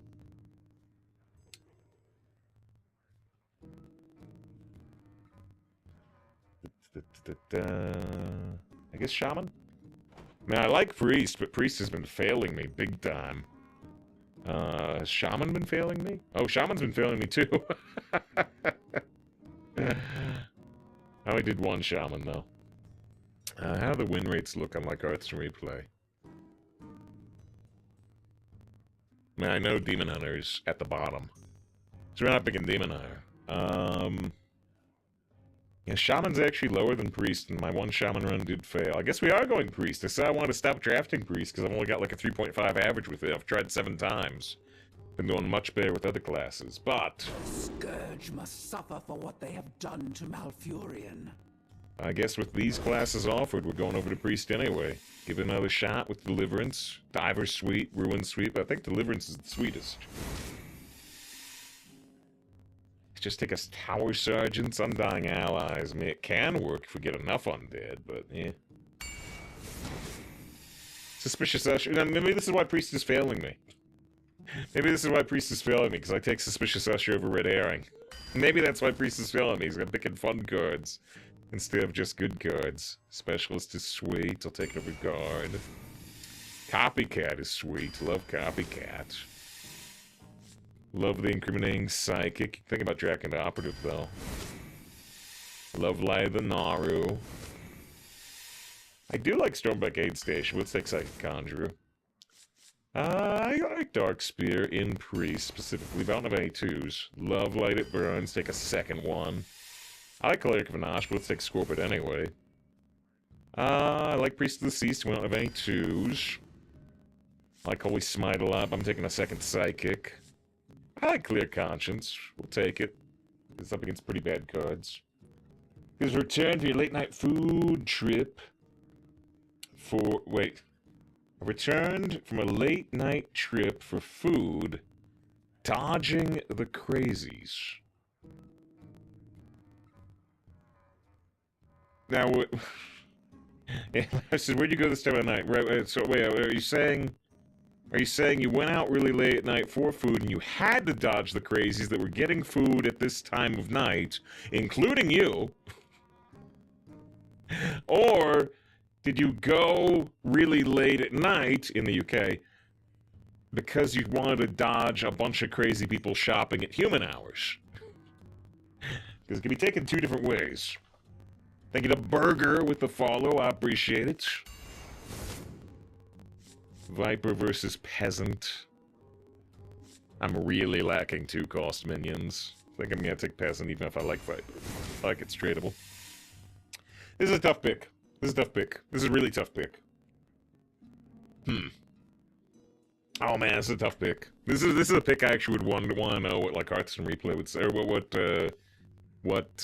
I guess Shaman? I mean, I like Priest, but Priest has been failing me big time. Has Shaman been failing me? Oh, Shaman's been failing me too. I only did one Shaman, though. How do the win rates look on, like, Hearths Replay? I mean, I know Demon Hunter's at the bottom. So we're not picking Demon Hunter. Yeah, Shaman's actually lower than Priest, and my one Shaman run did fail. I guess we are going Priest. I said I wanted to stop drafting Priest, because I've only got like a 3.5 average with it. I've tried 7 times. Been doing much better with other classes, but... Scourge must suffer for what they have done to Malfurion. I guess with these classes offered, we're going over to Priest anyway. Give it another shot with Deliverance, Diver Sweep, Ruin Sweep. I think Deliverance is the sweetest. Just take us Tower Sergeants, Undying Allies. I mean, it can work if we get enough undead, but yeah. Suspicious Usher. Maybe this is why Priest is failing me. Maybe this is why Priest is failing me, because I take Suspicious Usher over Red Herring. Maybe that's why Priest is failing me. He's got picking fun cards instead of just good cards. Specialist is sweet. I'll take it over Guard. Copycat is sweet. Love Copycat. Love the incriminating Psychic. Think about Draken Operative, though. Love Light of the Naru. I do like Stormbeck Aid Station. Let's take Psychic Conjurer. I like Dark Spear in Priest, specifically. Fountain of A2s. Love Light It Burns. Take a second one. I like Cleric of Anash, but let's take Scorpid anyway. I like Priest of the Deceased. Fountain of A2s. I like Holy Smite a lot. I'm taking a second Psychic. I like Clear Conscience. We'll take it. It's up against pretty bad cards. Here's a return to your late night food trip for... Wait. I returned from a late night trip for food, dodging the crazies. Now, what... Yeah, so where'd you go this time of night? Right, so, wait, are you saying... Are you saying you went out really late at night for food and you had to dodge the crazies that were getting food at this time of night, including you? Or did you go really late at night in the UK because you wanted to dodge a bunch of crazy people shopping at human hours? Because it can be taken 2 different ways. Thank you to Burger with the follow. I appreciate it. Viper versus Peasant. I'm really lacking 2-cost minions. I think I'm gonna take Peasant even if I like Viper. I like it's tradable. This is a tough pick. This is a tough pick. This is a really tough pick. Oh man, this is a tough pick. This is a pick I actually would want to know what like Hearthstone Replay would say, or what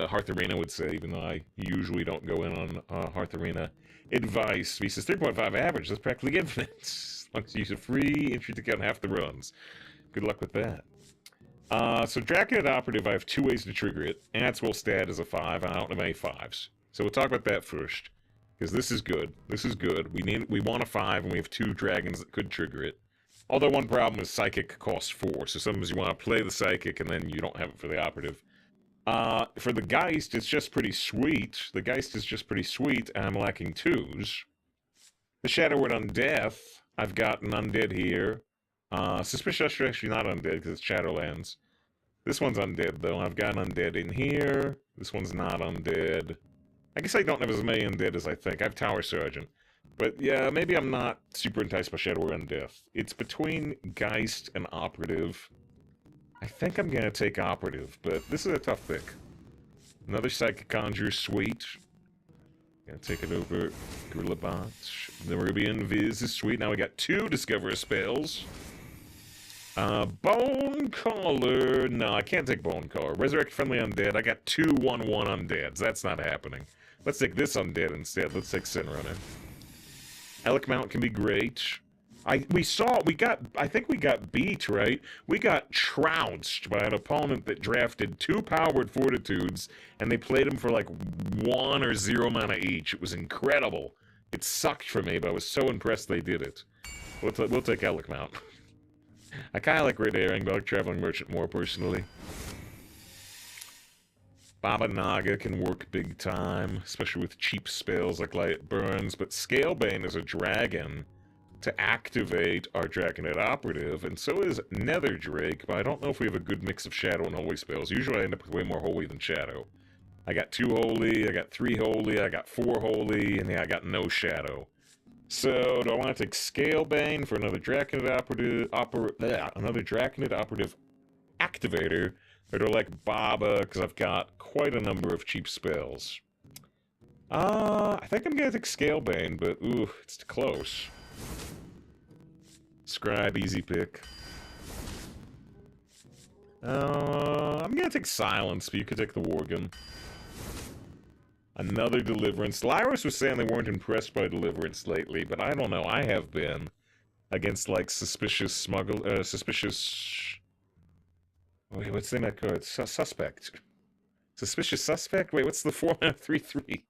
Hearth Arena would say, even though I usually don't go in on Hearth Arena advice. He says 3.5 average. That's practically infinite. As long as you use a free entry to count half the runs. Good luck with that. So Draconid Operative, I have 2 ways to trigger it. Answell Stat is a 5, and I don't have any 5s. So we'll talk about that first. Because this is good. This is good. We want a 5, and we have 2 dragons that could trigger it. Although one problem is Psychic costs 4, so sometimes you want to play the Psychic, and then you don't have it for the Operative. For the Geist, it's just pretty sweet. The Geist is just pretty sweet, and I'm lacking 2s. The Shadow Word Undeath, I've got an Undead here. Suspicious Usher actually not Undead, because it's Shadowlands. This one's Undead, though. I've got an Undead in here. This one's not Undead. I guess I don't have as many Undead as I think. I have Tower Sergeant. But yeah, maybe I'm not super enticed by Shadow Word Undeath. It's between Geist and Operative. I think I'm going to take Operative, but this is a tough pick. Another Psychic Conjure, sweet. Gonna take it over Gorilla Bot. The Rubian Viz is sweet. Now we got 2 Discover spells. Bone Caller. No, I can't take Bone Caller. Resurrect Friendly Undead. I got 2 1/1 Undeads. That's not happening. Let's take this Undead instead. Let's take Sin Runner. Elk Mount can be great. I think we got beat, right? We got trounced by an opponent that drafted 2 Powered Fortitudes, and they played them for like 1 or 0 mana each. It was incredible. It sucked for me, but I was so impressed they did it. We'll take Elk Mount. I kind of like Red Herring, but I like Traveling Merchant more, personally. Baba Naga can work big time, especially with cheap spells like Light Burns, but Scalebane is a dragon. to activate our Draconid Operative, and so is Nether Drake, but I don't know if we have a good mix of Shadow and Holy spells. Usually I end up with way more Holy than Shadow. I got 2 Holy, I got 3 Holy, I got 4 Holy, and yeah, I got no Shadow. So, do I want to take Scalebane for another Draconid Operative, Activator, or do I like Baba, because I've got quite a number of cheap spells? I think I'm gonna take Scalebane, but ooh, it's too close. Scribe, easy pick. I'm gonna take Silence, but you could take the Worgen. Another Deliverance. Lyris was saying they weren't impressed by Deliverance lately, but I don't know. I have been. Against, like, suspicious Wait, what's the name of that card? Suspect. Suspicious Suspect? Wait, what's the 4-3-3?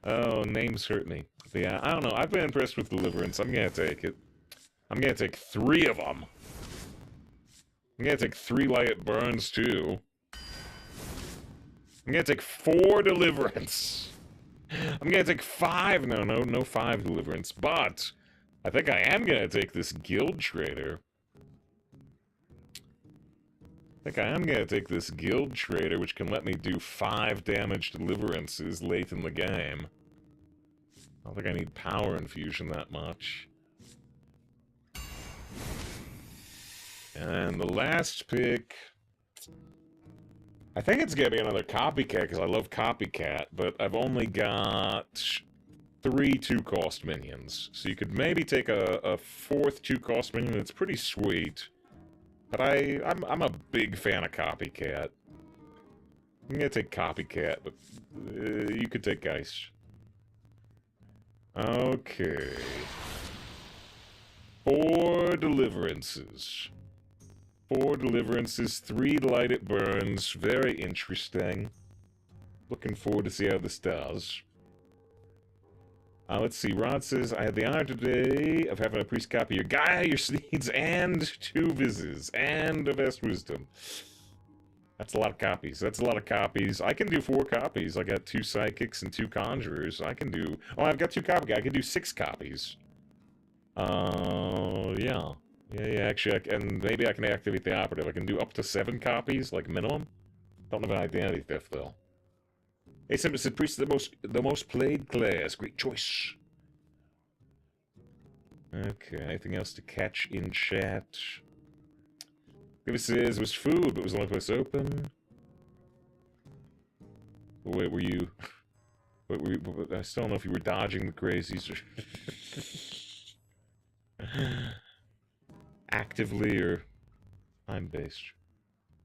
Oh, names hurt me. But yeah, I don't know. I've been impressed with Deliverance. I'm gonna take it. I'm gonna take 3 of them. I'm gonna take 3 Light Burns, too. I'm gonna take 4 Deliverance. I'm gonna take 5. No 5 Deliverance. But I think I am gonna take this Guild Trader. Which can let me do 5 damage Deliverances late in the game. I don't think I need Power Infusion that much. And the last pick, I think it's gonna be another Copycat, because I love Copycat, but I've only got 3 2-cost minions. So you could maybe take a 4th 2-cost minion that's pretty sweet. But I'm a big fan of Copycat. I'm gonna take Copycat, but you could take Geist. Okay. 4 Deliverances. 4 Deliverances, 3 Lighted Burns. Very interesting. Looking forward to see how this does. Let's see. Rod says, I had the honor today of having a priest copy your Gaia, your Sneeds, and 2 Vizzes, and a Vast Wisdom. That's a lot of copies. I can do 4 copies. I got 2 Psychics and 2 Conjurers. I can do... Oh, I've got 2 copy guys. I can do 6 copies. Yeah. Yeah, actually, and maybe I can activate the Operative. I can do up to 7 copies, like, minimum. Don't have an Identity Theft, though. Hey, Simba said, Priest is the most played class. Great choice. Okay, anything else to catch in chat? It says it was food, but it was the only place open. Wait, were you... I still don't know if you were dodging the crazies or... actively or time-based.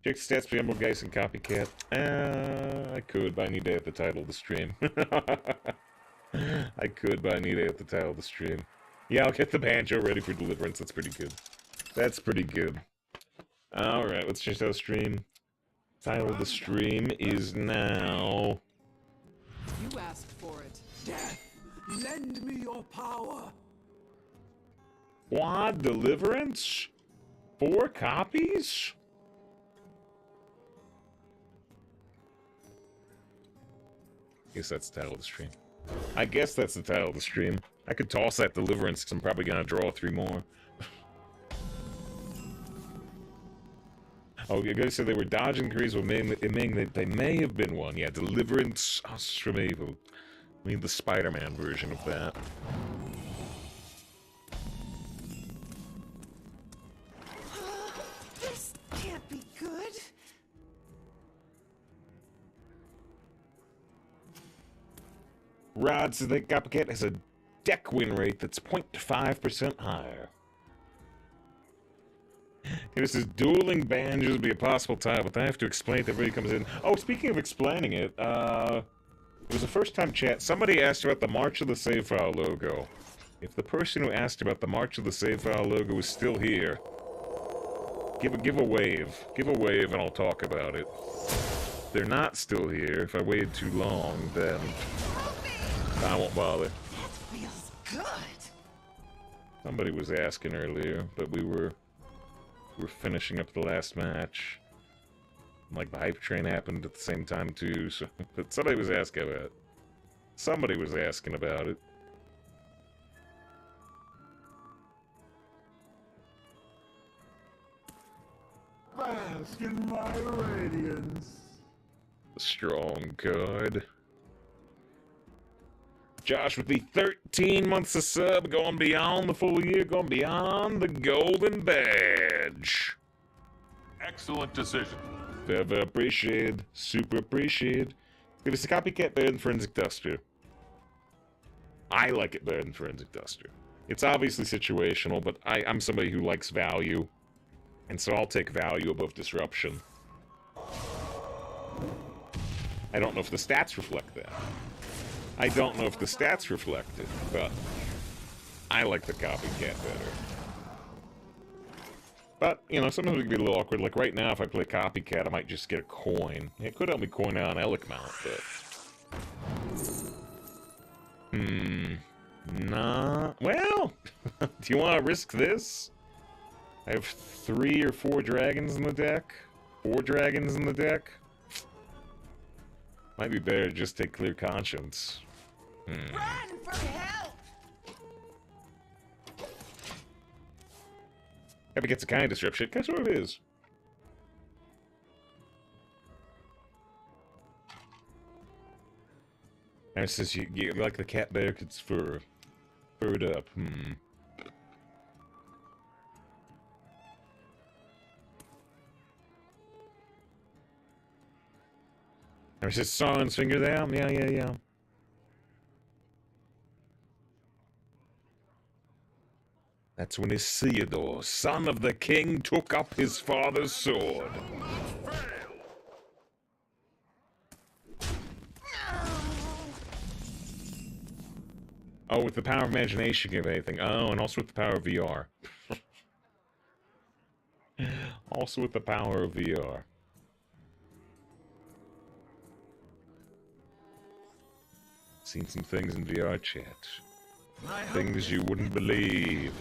Check stats for Emerald Geist and Copycat. I could, but I need to hit the title of the stream. I could, but I need to hit the title of the stream. Yeah, I'll get the banjo ready for Deliverance. That's pretty good. That's pretty good. Alright, let's change the stream. Title of the stream is now... You asked for it. Death, lend me your power. Quad Deliverance? 4 copies? Guess that's the title of the stream. I guess that's the title of the stream. I could toss that Deliverance because I'm probably gonna draw 3 more. Oh, you guys said they were dodging the craze, that they may have been one. Yeah, Deliverance, us from evil. We need the Spider-Man version of that. This can't be good. Rod says that Copycat has a deck win rate that's 0.5% higher. This is dueling banjos would be a possible title, but I have to explain it to everybody comes in. Oh, speaking of explaining it, it was a first-time chat. Somebody asked about the March of the Save File logo. If the person who asked about the March of the Save File logo is still here, give a wave. Give a wave and I'll talk about it. If they're not still here, if I waited too long, then I won't bother. That feels good. Somebody was asking earlier, but we were finishing up the last match. Like, the hype train happened at the same time, too, so... But somebody was asking about it. Somebody was asking about it. bask in my radiance. Strong card. Josh with the 13 months of sub, going beyond the full year, going beyond the golden badge. Excellent decision. Very appreciated. Super appreciated. Give us a copycat better than Forensic Duster. I like it better than Forensic Duster. It's obviously situational, but I'm somebody who likes value. And so I'll take value above disruption. I don't know if the stats reflect that. I don't know if the stats reflect it, but I like the copycat better. But, you know, sometimes it can be a little awkward. Like right now, if I play copycat, I might just get a coin. It could help me coin out an Elec mount, but... Nah... Well... Do you want to risk this? I have 3 or 4 dragons in the deck. 4 dragons in the deck. Might be better to just take Clear Conscience. Run for help! If it gets a kind of disruption, guess what it is? And it says you like the cat better 'cause it's furred up. And it says Sauron's finger down. Yeah. That's when Isildur, son of the king, took up his father's sword. Oh, with the power of imagination, give anything. Oh, and also with the power of VR. Also with the power of VR. Seen some things in VR chat. Things you wouldn't believe.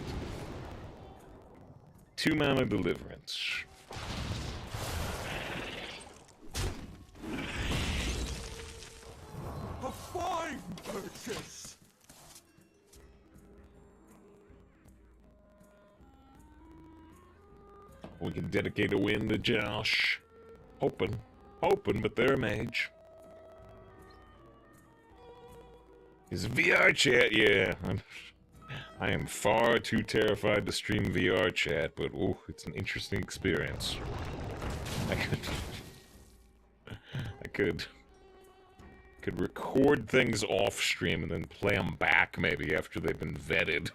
2 mana deliverance. A fine purchase. We can dedicate a win to Josh. Hoping, but they're a mage. His VR chat, yeah. I am far too terrified to stream VR chat, but ooh, it's an interesting experience. I could record things off stream and then play them back maybe after they've been vetted.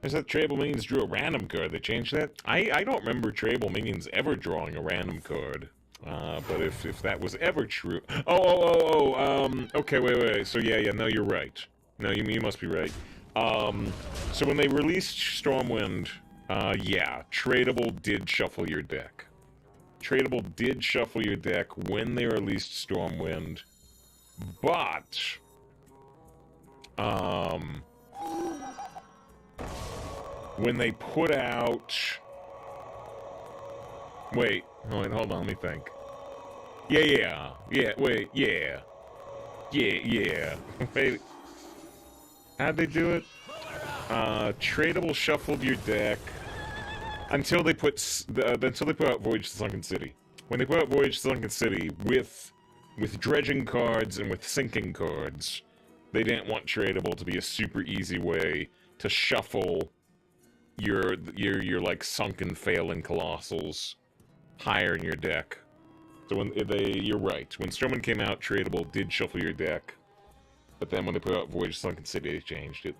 There's that Tradable Minions drew a random card. They changed that? I don't remember Tradable Minions ever drawing a random card. But if that was ever true... Okay, wait. So yeah, no, you're right. No, you must be right. So when they released Stormwind, yeah, Tradable did shuffle your deck. Tradable did shuffle your deck when they released Stormwind. But... when they put out... Wait, hold on, let me think. Yeah. Wait. How'd they do it? Tradable shuffled your deck until they put out Voyage to Sunken City. When they put out Voyage to Sunken City with dredging cards and with sinking cards, they didn't want Tradable to be a super easy way to shuffle your like sunken failing colossals higher in your deck. So when you're right. When Stormwind came out, Tradable did shuffle your deck. But then when they put out Voyage to Sunken City, they changed it.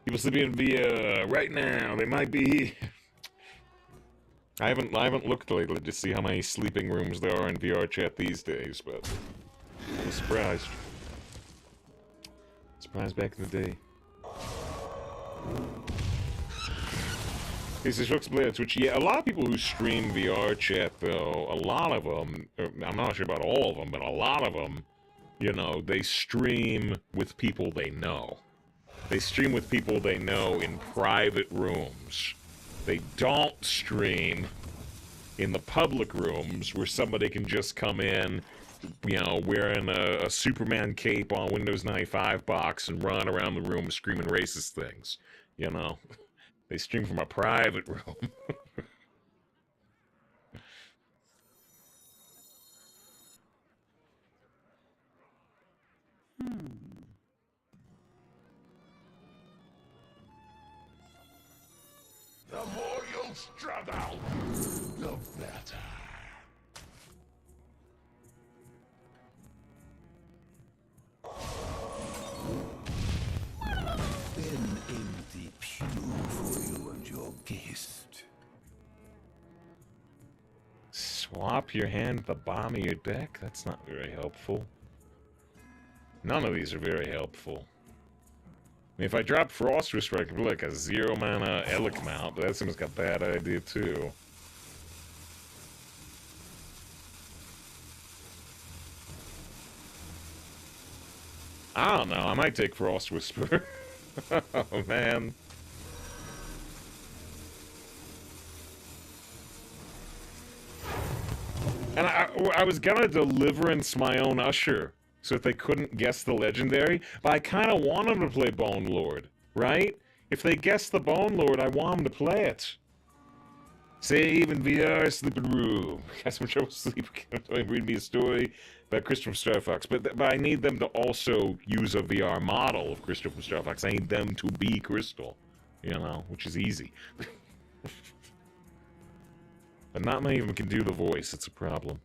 People sleeping in via right now. They might be. I haven't looked lately to see how many sleeping rooms there are in VR chat these days, but I'm surprised. Surprised back in the day. This is Hooks Blitz, which, yeah, a lot of people who stream VR chat, though, a lot of them, I'm not sure about all of them, but a lot of them, you know, they stream with people they know. They stream with people they know in private rooms. They don't stream in the public rooms where somebody can just come in, you know, wearing a Superman cape on Windows 95 box and run around the room screaming racist things, you know. They stream from a private room. The more you struggle, the better. An empty pew for you and your guest. Swap your hand at the bottom of your deck? That's not very helpful. None of these are very helpful. I mean, if I drop Frost Whisper, I could be like a 0 mana Elec Mount, but that seems like a bad idea too. I don't know, I might take Frost Whisper. Oh man. And I was gonna Deliverance my own Usher, so that they couldn't guess the legendary, but I kind of want them to play Bone Lord, right? If they guess the Bone Lord, I want them to play it. Save in VR sleeping room. Got some trouble sleeping. Read me a story about Christopher Star Fox, but I need them to also use a VR model of Christopher Star Fox. I need them to be Crystal, you know, which is easy. But not many of them can do the voice. It's a problem.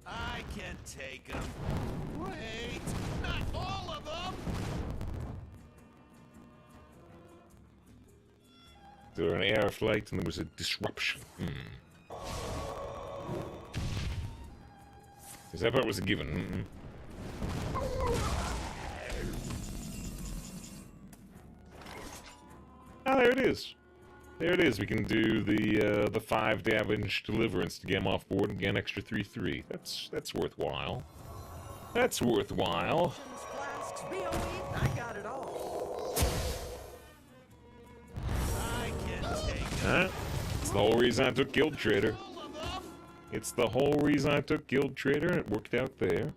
I can take them. Wait, not all of them. There were an air flight and there was a disruption. Because that part was a given. Ah, there it is. There it is. We can do the 5 damage Deliverance to get him off board and get an extra 3/3. That's worthwhile. That's worthwhile. Flasks, BOE, I got it all. I can take Huh? It's the whole reason I took Guild Trader. all of them. It's the whole reason I took Guild Trader, and it worked out there.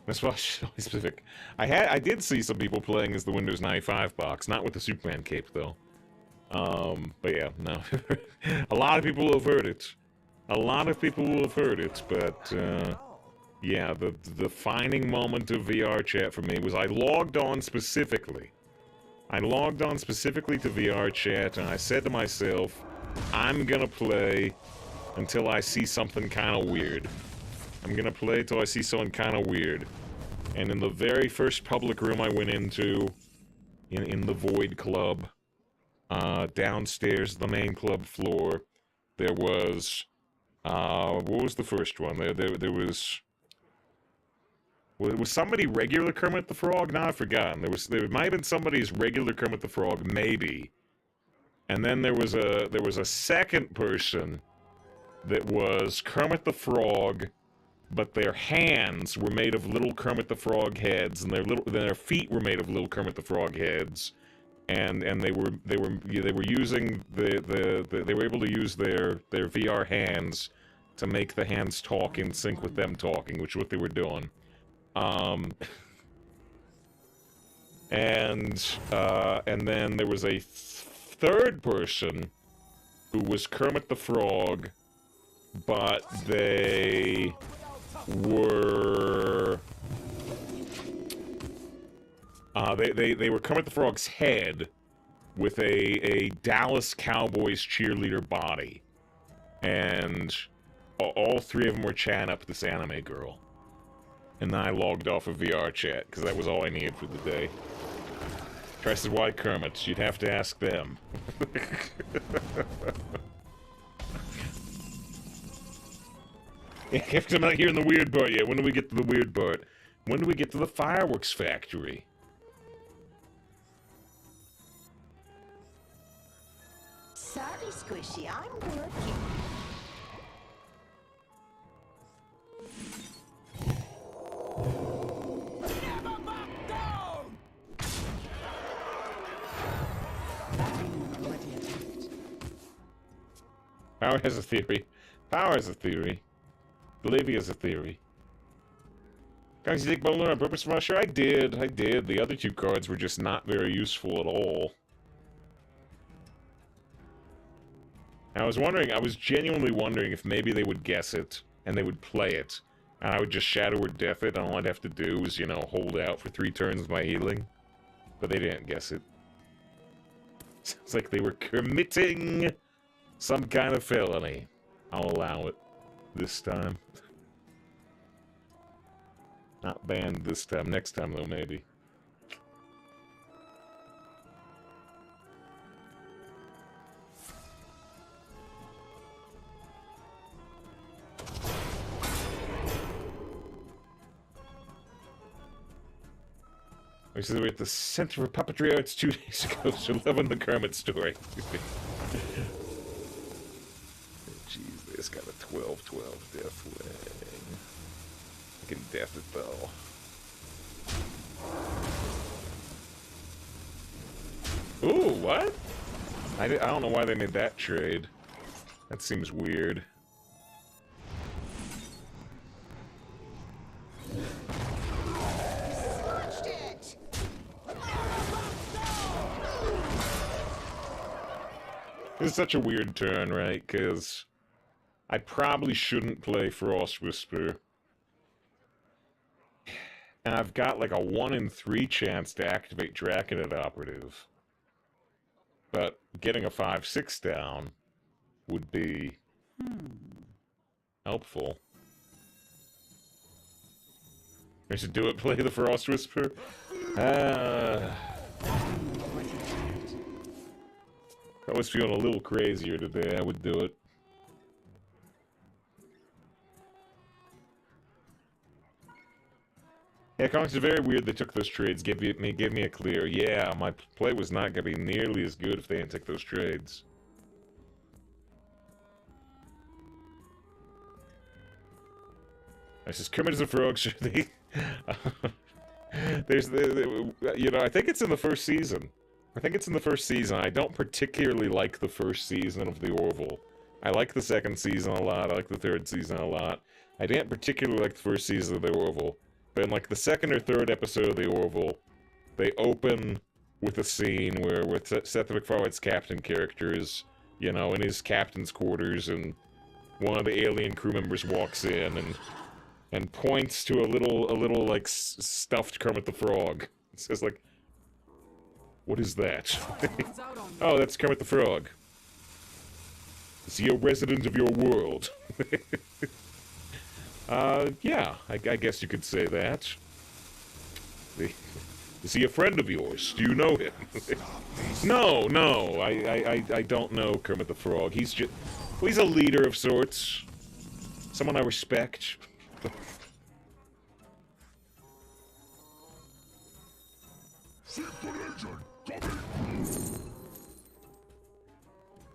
That's why I should be specific. I did see some people playing as the Windows 95 box, not with the Superman cape though. But yeah, no. A lot of people will have heard it. A lot of people will have heard it, but yeah, the defining moment of VR chat for me was I logged on specifically. I logged on specifically to VR chat and I said to myself, I'm gonna play until I see something kind of weird. I'm gonna play till I see something kind of weird. And in the very first public room I went into, in the Void Club, downstairs, the main club floor, there was, what was the first one? There was somebody regular Kermit the Frog? No, I've forgotten. There might have been somebody's regular Kermit the Frog, maybe. And then there was a second person that was Kermit the Frog, but their hands were made of little Kermit the Frog heads, and their feet were made of little Kermit the Frog heads, and they were using they were able to use their VR hands to make the hands talk in sync with them talking, which is what they were doing. And then there was a third person who was Kermit the Frog, but they were they were Kermit the Frog's head with a Dallas Cowboys cheerleader body, and all three of them were chatting up this anime girl. And then I logged off of VR chat because that was all I needed for the day. Trice says, why Kermit? You'd have to ask them. I'm not hearing the weird part yet. When do we get to the weird part? When do we get to the fireworks factory? Sorry, Squishy, I'm working. Power has a theory. Power has a theory. Blavia has a theory. Guys, you take Bowler on purpose, Smasher? I did. The other two cards were just not very useful at all. I was genuinely wondering if maybe they would guess it, and they would play it, and I would just Shadow or Death it, and all I'd have to do was, you know, hold out for 3 turns with my healing. But they didn't guess it. Sounds like they were committing some kind of felony. I'll allow it this time. Not banned this time. Next time, though, maybe. We said we're at the Center for Puppetry Arts 2 days ago, so loving the Kermit story. Jeez, this got a 12-12 death wing. I can death it, though. Ooh, what? I don't know why they made that trade. That seems weird. This is such a weird turn, right? Because I probably shouldn't play Frost Whisper. And I've got like a 1 in 3 chance to activate Draconid Operative. But getting a 5-6 down would be helpful. I should do it, play the Frost Whisper. I was feeling a little crazier today, I would do it. Yeah, Comics is very weird they took those trades, gave me a clear. Yeah, my play was not going to be nearly as good if they didn't take those trades. I says, Kermit is a frog, sure they... There's you know, I think it's in the first season. I don't particularly like the first season of the Orville. I like the second season a lot. I like the third season a lot. I didn't particularly like the first season of the Orville. But in like the second or third episode of the Orville, they open with a scene where Seth MacFarlane's captain character is, you know, in his captain's quarters, and one of the alien crew members walks in and points to a little like stuffed Kermit the Frog. It says like, "What is that?" Oh, that's Kermit the Frog. Is he a resident of your world? Yeah, I guess you could say that. Is he a friend of yours? Do you know him? No, I don't know Kermit the Frog. He's just... Well, he's a leader of sorts. Someone I respect.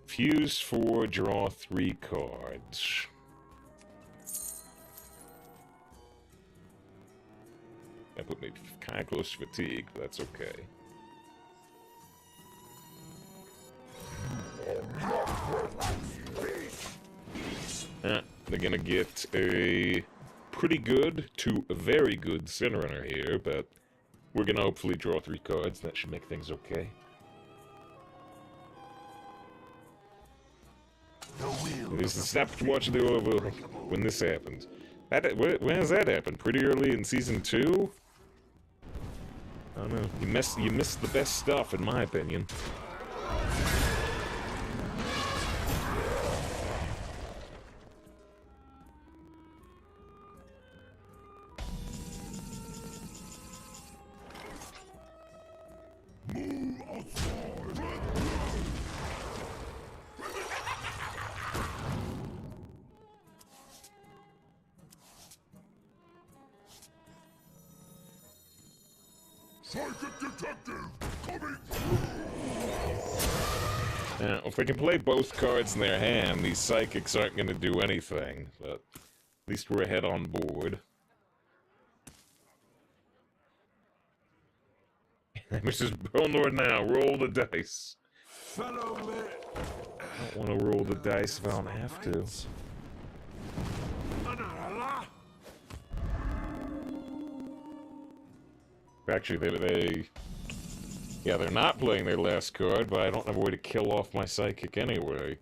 Fuse 4, draw 3 cards. That put me kind of close to fatigue, but that's okay. They're gonna get a pretty good to a very good Sin Runner here, but we're gonna hopefully draw 3 cards. That should make things okay. There's the stopwatch of the Orville when this happens. When has that happened? Pretty early in season 2? I don't know. You missed the best stuff, in my opinion. Now, if they can play both cards in their hand, these psychics aren't going to do anything, but at least we're ahead on board. Mrs. Bronlord now, roll the dice. Follow me. I don't want to roll the dice if I don't have to. Actually, they're not playing their last card, but I don't have a way to kill off my psychic anyway.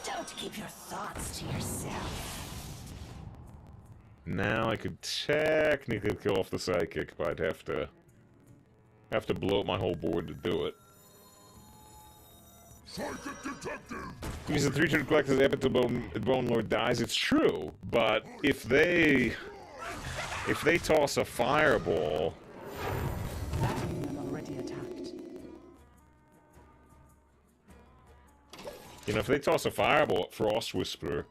Don't keep your thoughts to yourself. Now I could technically kill off the psychic, but I'd have to blow up my whole board to do it. Psychic detective. Use the 3 turn collector's epic till Bone Lord dies. It's true, but if they toss a fireball, I'm already attacked. you know, if they toss a fireball at Frost Whisperer,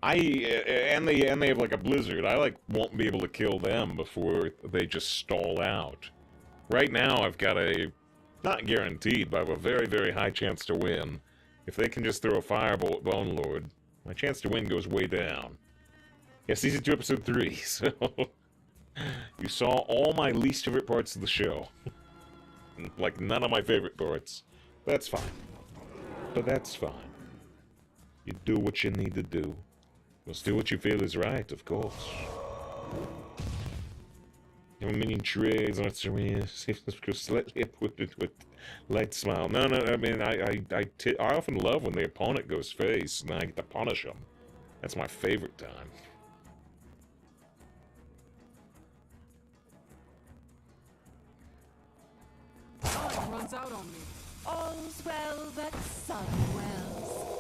and they have like a blizzard, I won't be able to kill them before they just stall out. Right now, I've got not guaranteed, but I have a very, very high chance to win. If they can just throw a fireball at Bone Lord, my chance to win goes way down. Yeah, Season 2, Episode 3, so... You saw all my least favorite parts of the show. Like, none of my favorite parts. That's fine. But that's fine. You do what you need to do. You'll do what you feel is right, of course. Your minion trades on its arena, slightly upwarded with light smile. No, I mean, I often love when the opponent goes face, and I get to punish them. That's my favorite time. Time runs out on me. All's well that sun wells.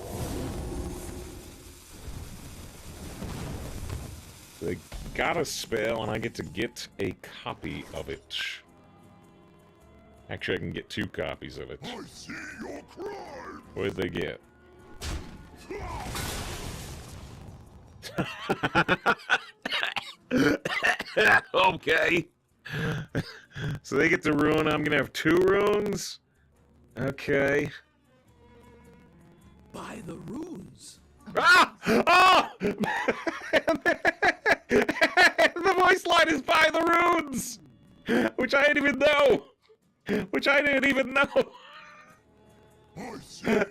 They got a spell, and I get to get a copy of it. Actually, I can get 2 copies of it. I see your crime. What did they get? Okay. So they get the rune. I'm gonna have 2 runes? Okay. By the runes. Ah! Oh! The voice line is by the runes! Which I didn't even know! Which I didn't even know! I see your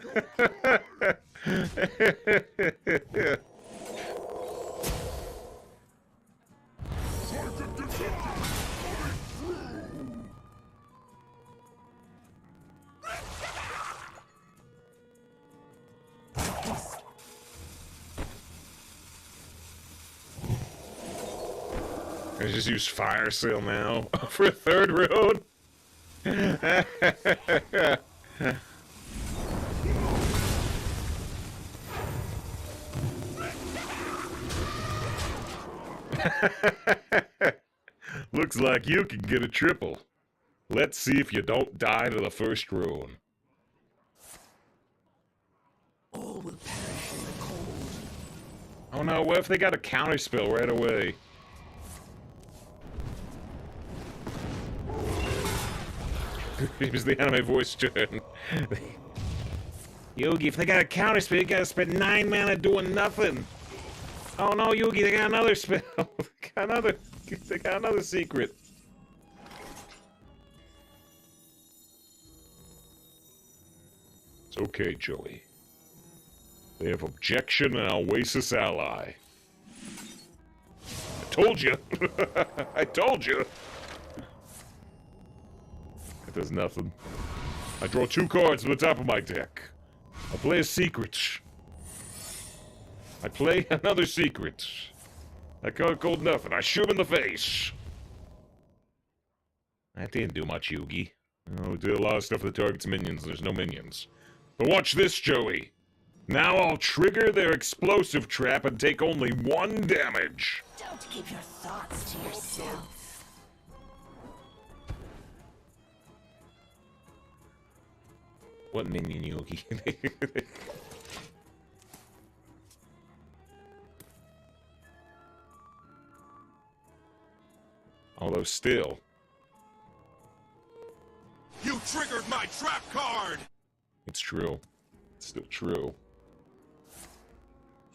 psychic detective coming through. I just use Fire Sale now for a 3rd rune. Looks like you can get a triple. Let's see if you don't die to the 1st rune. All will perish in the cold. Oh no, what if they got a counterspell right away? It was the anime voice turn. Yugi, if they got a counterspell, you gotta spend 9 mana doing nothing. Oh no, Yugi, they got another spell. They got another secret. It's okay, Joey. They have objection and Oasis ally. I told you. I told you. It does nothing. I draw 2 cards from the top of my deck. I play a secret. I play another secret. That card called nothing. I shoot him in the face. That didn't do much, Yugi. Oh, we did a lot of stuff that targets minions. There's no minions. But watch this, Joey. Now I'll trigger their explosive trap and take only 1 damage. Don't keep your thoughts to yourself. What minion, Yugi? Although still... You triggered my trap card! It's true. It's still true.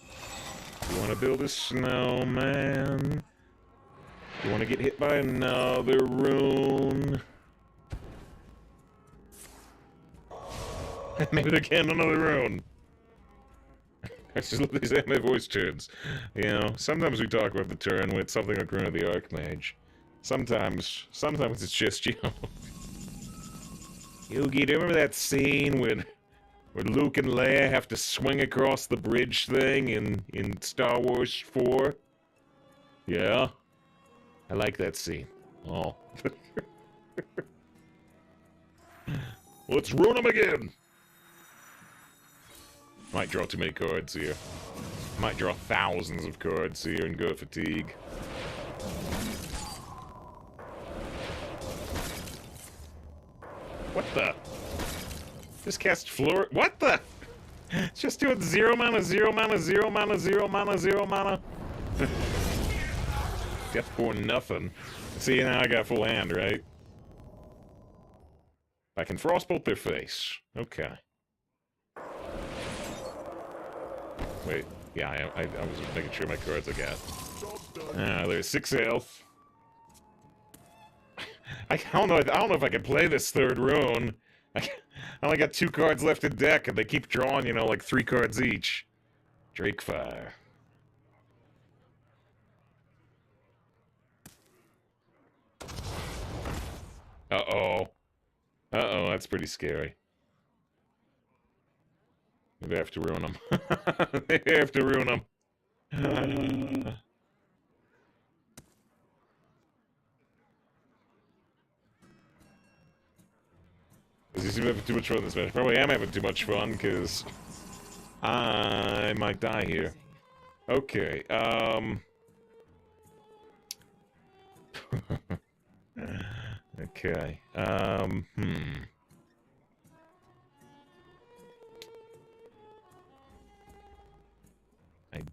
You want to build a snowman? You want to get hit by another rune? Maybe they're getting another rune. I just love these anime voice turns. You know, sometimes we talk about the turn with something like Rune of the Archmage. Sometimes it's just, you know... Yugi, do you remember that scene when Luke and Leia have to swing across the bridge thing in Star Wars 4? Yeah? I like that scene. Oh. Let's ruin them again! Might draw too many cards here. Might draw thousands of cards here and go fatigue. What the? Just cast Flurry. What the? It's just doing 0 mana, 0 mana, 0 mana, 0 mana, 0 mana. Death for nothing. See, now I got full hand, right? I can Frostbolt their face. Okay. Wait. Yeah, I was making sure my cards I got. Ah, there's 6 health. I don't know if I can play this third rune. I only got 2 cards left in deck, and they keep drawing, you know, like 3 cards each. Drakefire. Uh-oh. Uh-oh, that's pretty scary. Maybe I have to ruin them. Maybe I have to ruin them. Does he seem to have too much fun this match? Probably am having too much fun, because I might die here. Okay, okay, I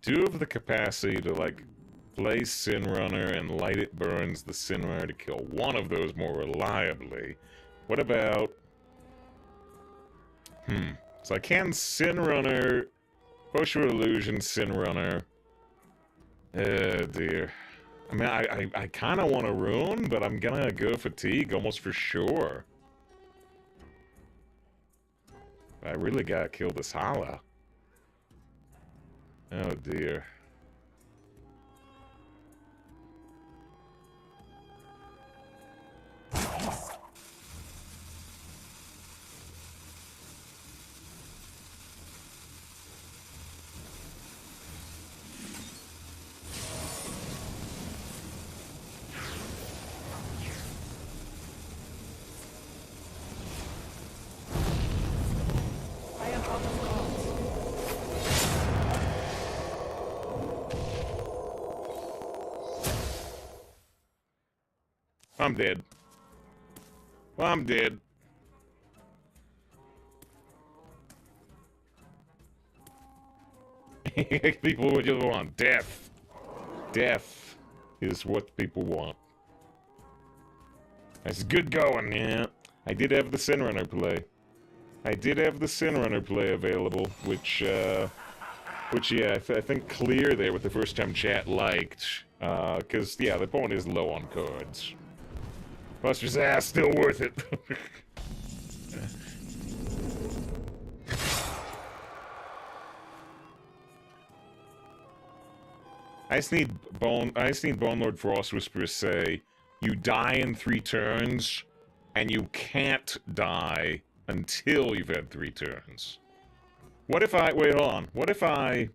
do have the capacity to, like, play Sin Runner and Light It Burns the Sin Runner to kill one of those more reliably. What about... So I can Sin Runner, Potion of Illusion, Sin Runner. Oh dear. I mean, I kind of want to Rune, but I'm gonna go Fatigue almost for sure. I really gotta kill this Hala. Oh dear. I'm dead. Well, I'm dead. People would just want death. Death is what people want. That's good going, yeah. I did have the Sin Runner play. I did have the Sin Runner play available, which yeah, I think clear there with the first time chat liked. Because, yeah, the opponent is low on cards. Buster's ass, still worth it. I just need Bone Lord Frost Whisperer say, you die in 3 turns, and you can't die until you've had 3 turns. What if I, wait, hold on. What if I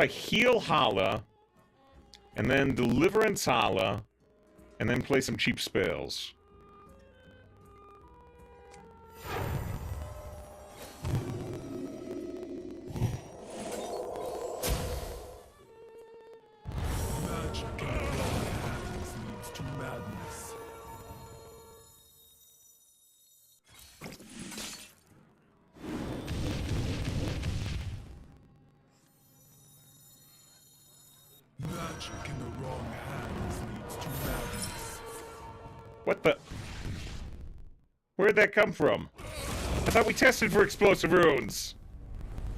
heal Hala, and then Deliverance Hala, and then play some cheap spells? Magic in the wrong hands leads to madness. What the? Where'd that come from? I thought we tested for explosive runes.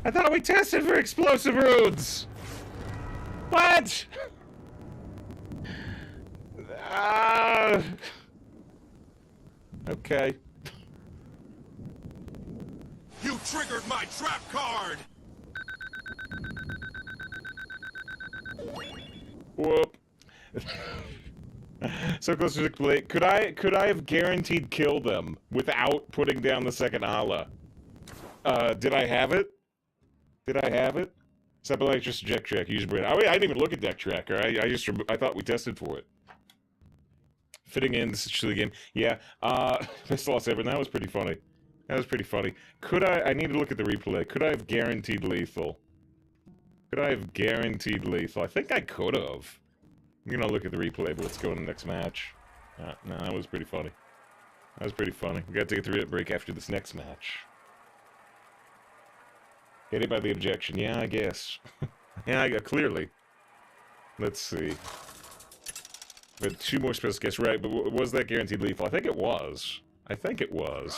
I thought we tested for explosive runes. What? Okay. triggered my trap card! Whoop. So close to play. Could I have guaranteed kill them without putting down the second Allah? Did I have it? Did I have it? Something just deck track. Use brain. I didn't even look at deck tracker. I thought we tested for it. Fitting in to the game. Yeah. Best loss ever. And that was pretty funny. That was pretty funny. I need to look at the replay. Could I have guaranteed lethal? Could I have guaranteed lethal? I think I could have. I'm gonna look at the replay, but let's go to the next match. No, that was pretty funny. That was pretty funny. We gotta take a 3-minute break after this next match. Hit it by the objection. Yeah, I guess. Yeah, clearly. Let's see. We had 2 more special guests, right, but was that guaranteed lethal? I think it was. I think it was.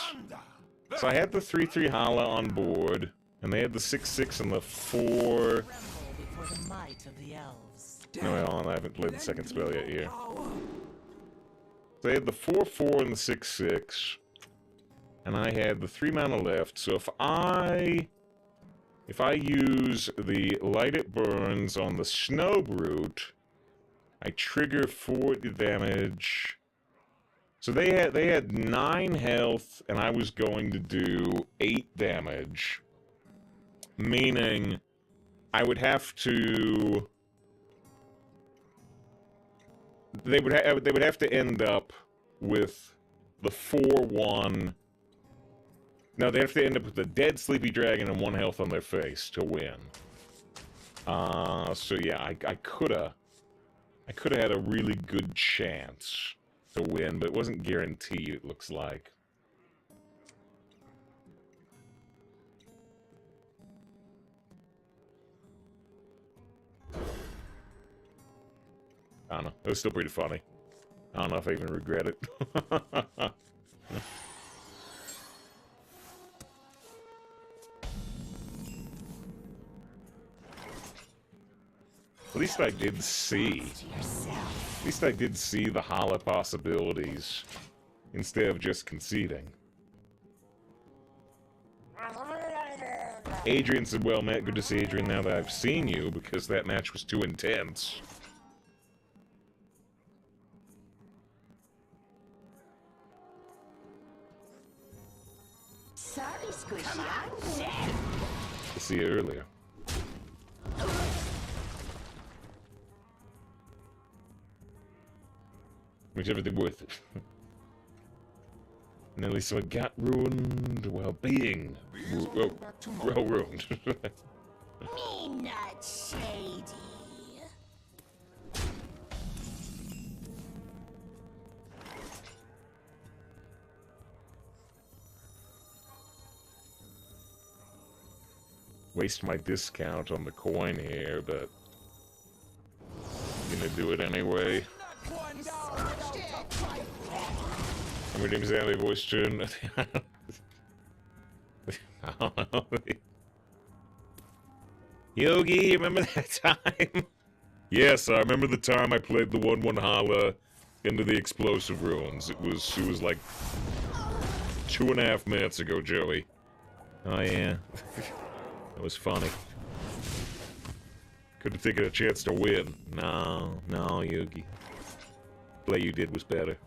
So I had the 3-3 Hala on board, and they had the 6-6 and the 4... Before the might of the elves. No, I haven't played the second spell yet here. So they had the 4-4 and the 6-6. And I had the 3 mana left, so if I use the Light It Burns on the Snow Brute, I trigger 40 damage. So they had 9 health, and I was going to do 8 damage. Meaning, I would have to... They would have to end up with the 4-1... No, they have to end up with a dead Sleepy Dragon and 1 health on their face to win. So yeah, I coulda had a really good chance to win, but it wasn't guaranteed, it looks like. I don't know. It was still pretty funny. I don't know if I even regret it. At least I did see. At least I did see the Hala possibilities instead of just conceding. Adrian said, well met, good to see Adrian now that I've seen you, because that match was too intense. Sorry, Squishy, I'm dead. To see you earlier. Makes everything worth it. Nearly so it got ruined while being well ruined. Me not shady. Waste my discount on the coin here, but I'm gonna do it anyway. I'm reading exactly voice tune. I don't know. Yogi, remember that time? Yes, I remember the time I played the 1-1 Hala into the explosive ruins. It was like 2.5 minutes ago, Joey. Oh yeah. That was funny. Could have taken a chance to win. No, Yogi. Play you did was better.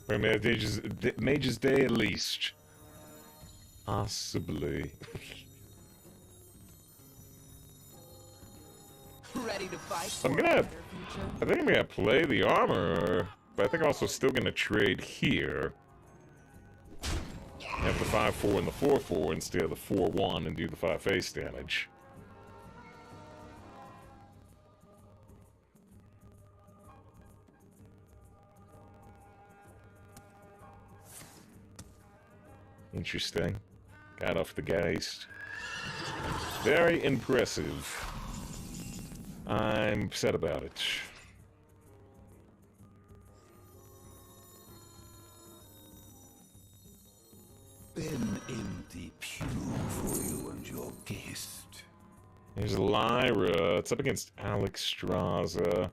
For Mage's Day at least. Possibly. Ready to fight? I think I'm gonna play the armor, but I think I'm also still gonna trade here. Have the 5-4 and the 4-4 instead of the 4-1 and do the 5 face damage. Interesting. Got off the Geist. Very impressive. I'm upset about it. An empty pew for you and your guest. There's Lyra. It's up against Alex Straza.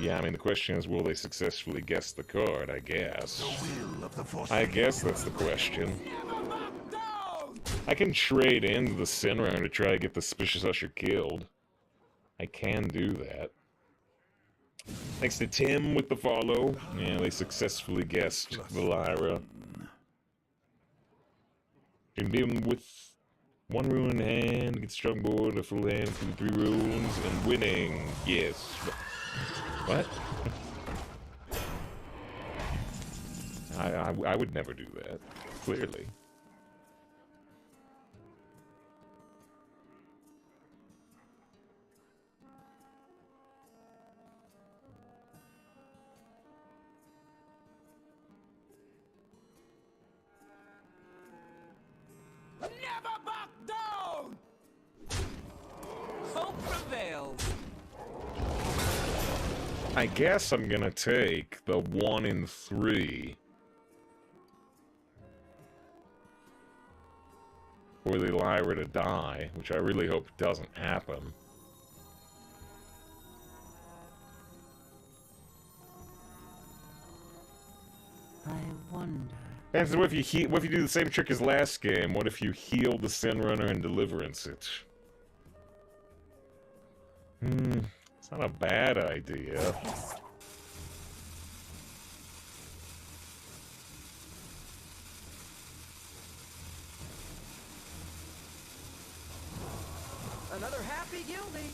Yeah, I mean, the question is, will they successfully guess the card, I guess. Will of the Force. I guess that's the question. Never back down! I can trade into the Sin Runner to try to get the Suspicious Usher killed. I can do that. Thanks to Tim with the follow. Yeah, they successfully guessed the Lyra. Can beat him with one rune in hand, get strong board, a full hand through 3 runes, and winning. Yes. What? I would never do that. Clearly. Never back down! Hope prevails. I guess I'm gonna take the 1 in 3. For the Lyra to die, which I really hope doesn't happen. I wonder. And so what if you do the same trick as last game? What if you heal the Sin Runner and Deliverance it? It's not a bad idea. Another happy guildie.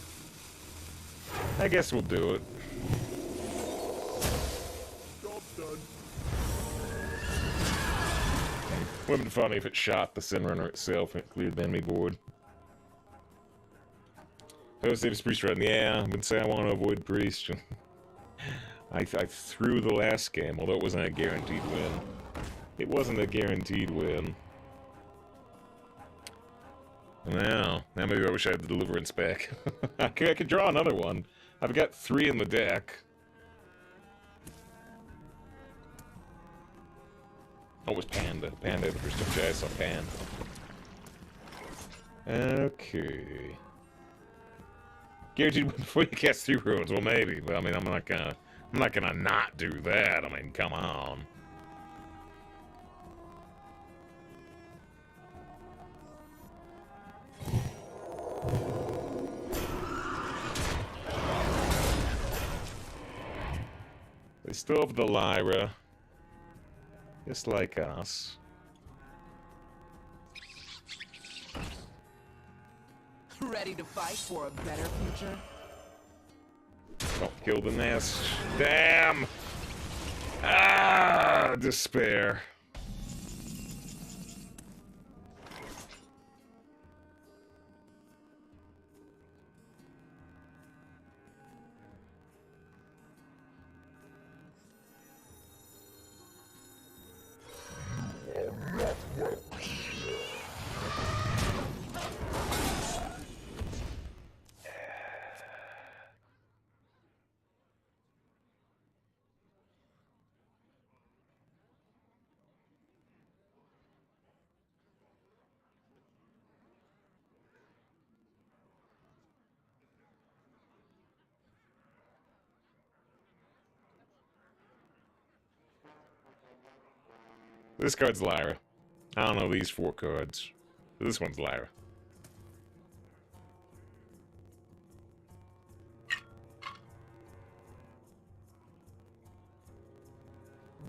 I guess we'll do it. Job's done. Would have been funny if it shot the Sin Runner itself and it cleared the enemy board. Oh, saves Priest Run. Yeah, I've been saying I want to avoid Priest. I threw the last game, although it wasn't a guaranteed win. It wasn't a guaranteed win. Now maybe I wish I had the Deliverance back. I could draw another one. I've got 3 in the deck. Oh, it was Panda. Panda, the first time I saw Panda. Okay. Guaranteed before you cast 3 runes. Well, maybe, but I mean, I'm not gonna not do that. I mean, come on. They still have the Lyra, just like us. Ready to fight for a better future? Don't kill the nest. Damn! Ah, despair. This card's Lyra. I don't know these 4 cards. But this one's Lyra.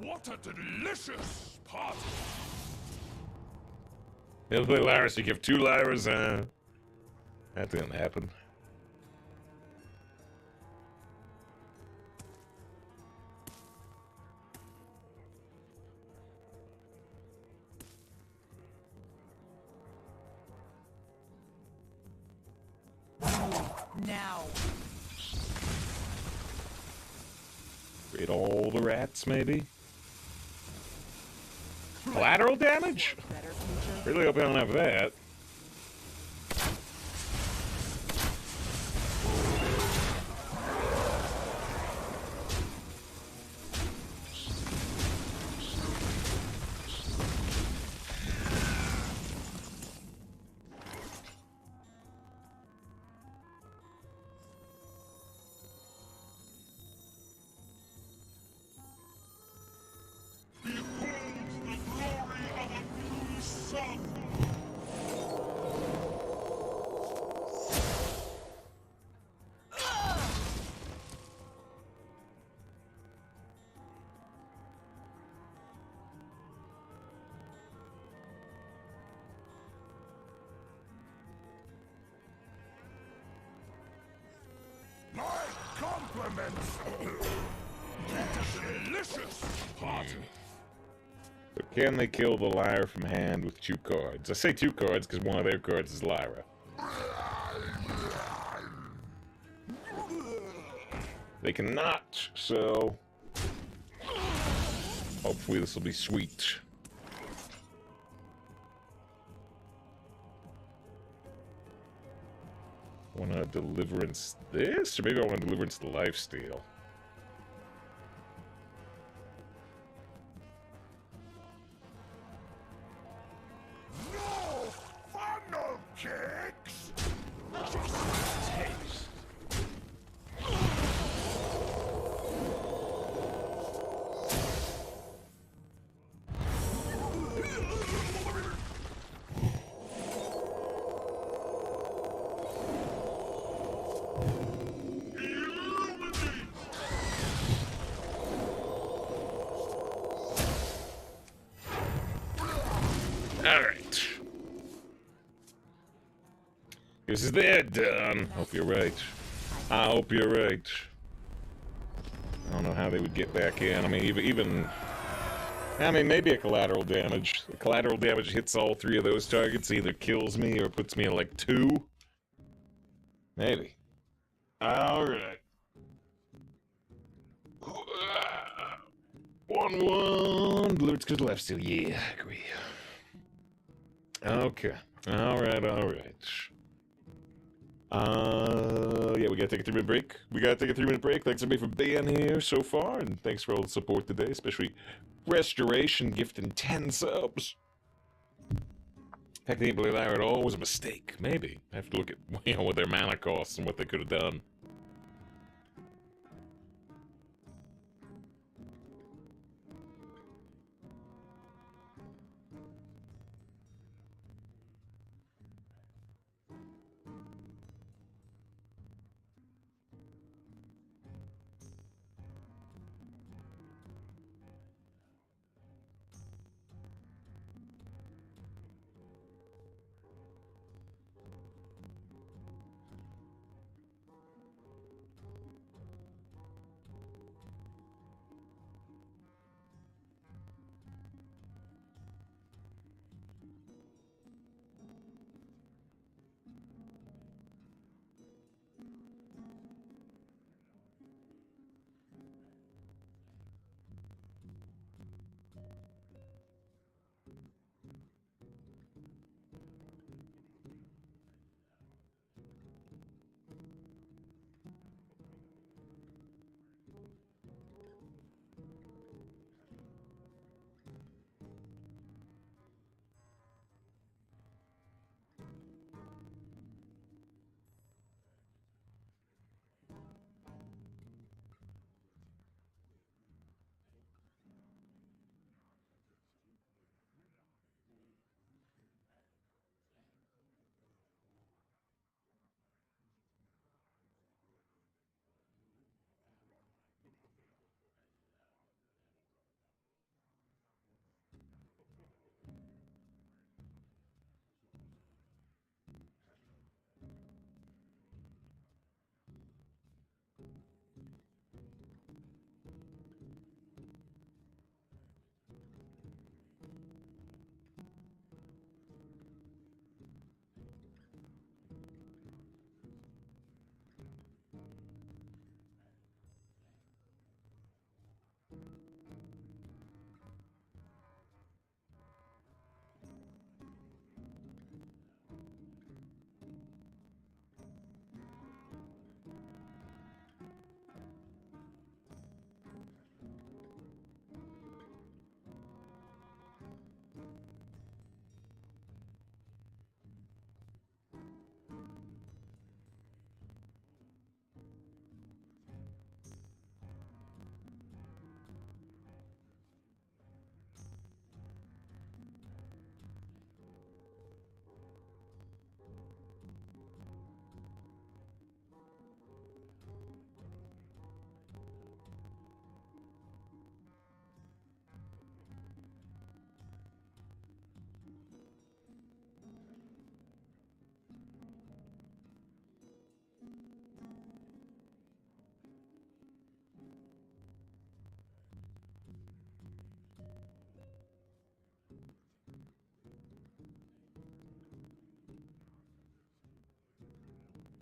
What a delicious party! They'll play Lyra, so you give 2 Lyras, that didn't happen. Now. Raid all the rats, maybe? Collateral damage? Better future? Really hope I don't have that. compliments. Delicious. Hot. So can they kill the Lyra from hand with 2 cards? I say 2 cards because one of their cards is Lyra. They cannot, so hopefully this will be sweet. Want to deliverance this? Or maybe I want to deliverance the lifesteal. No funnel cakes. Taste. Alright. This is they're done. Hope you're right. I hope you're right. I don't know how they would get back in. I mean, even I mean, maybe a collateral damage. The collateral damage hits all 3 of those targets, either kills me or puts me at like 2. Maybe. Alright. 1-1. Delivered to the left still. Yeah, I agree. Okay. Alright. Yeah, we gotta take a 3-minute break. Thanks everybody for being here so far, and thanks for all the support today, especially Restoration gifting 10 subs. Heck, they didn't believe that at all was a mistake. Maybe. I have to look at, what their mana costs and what they could have done.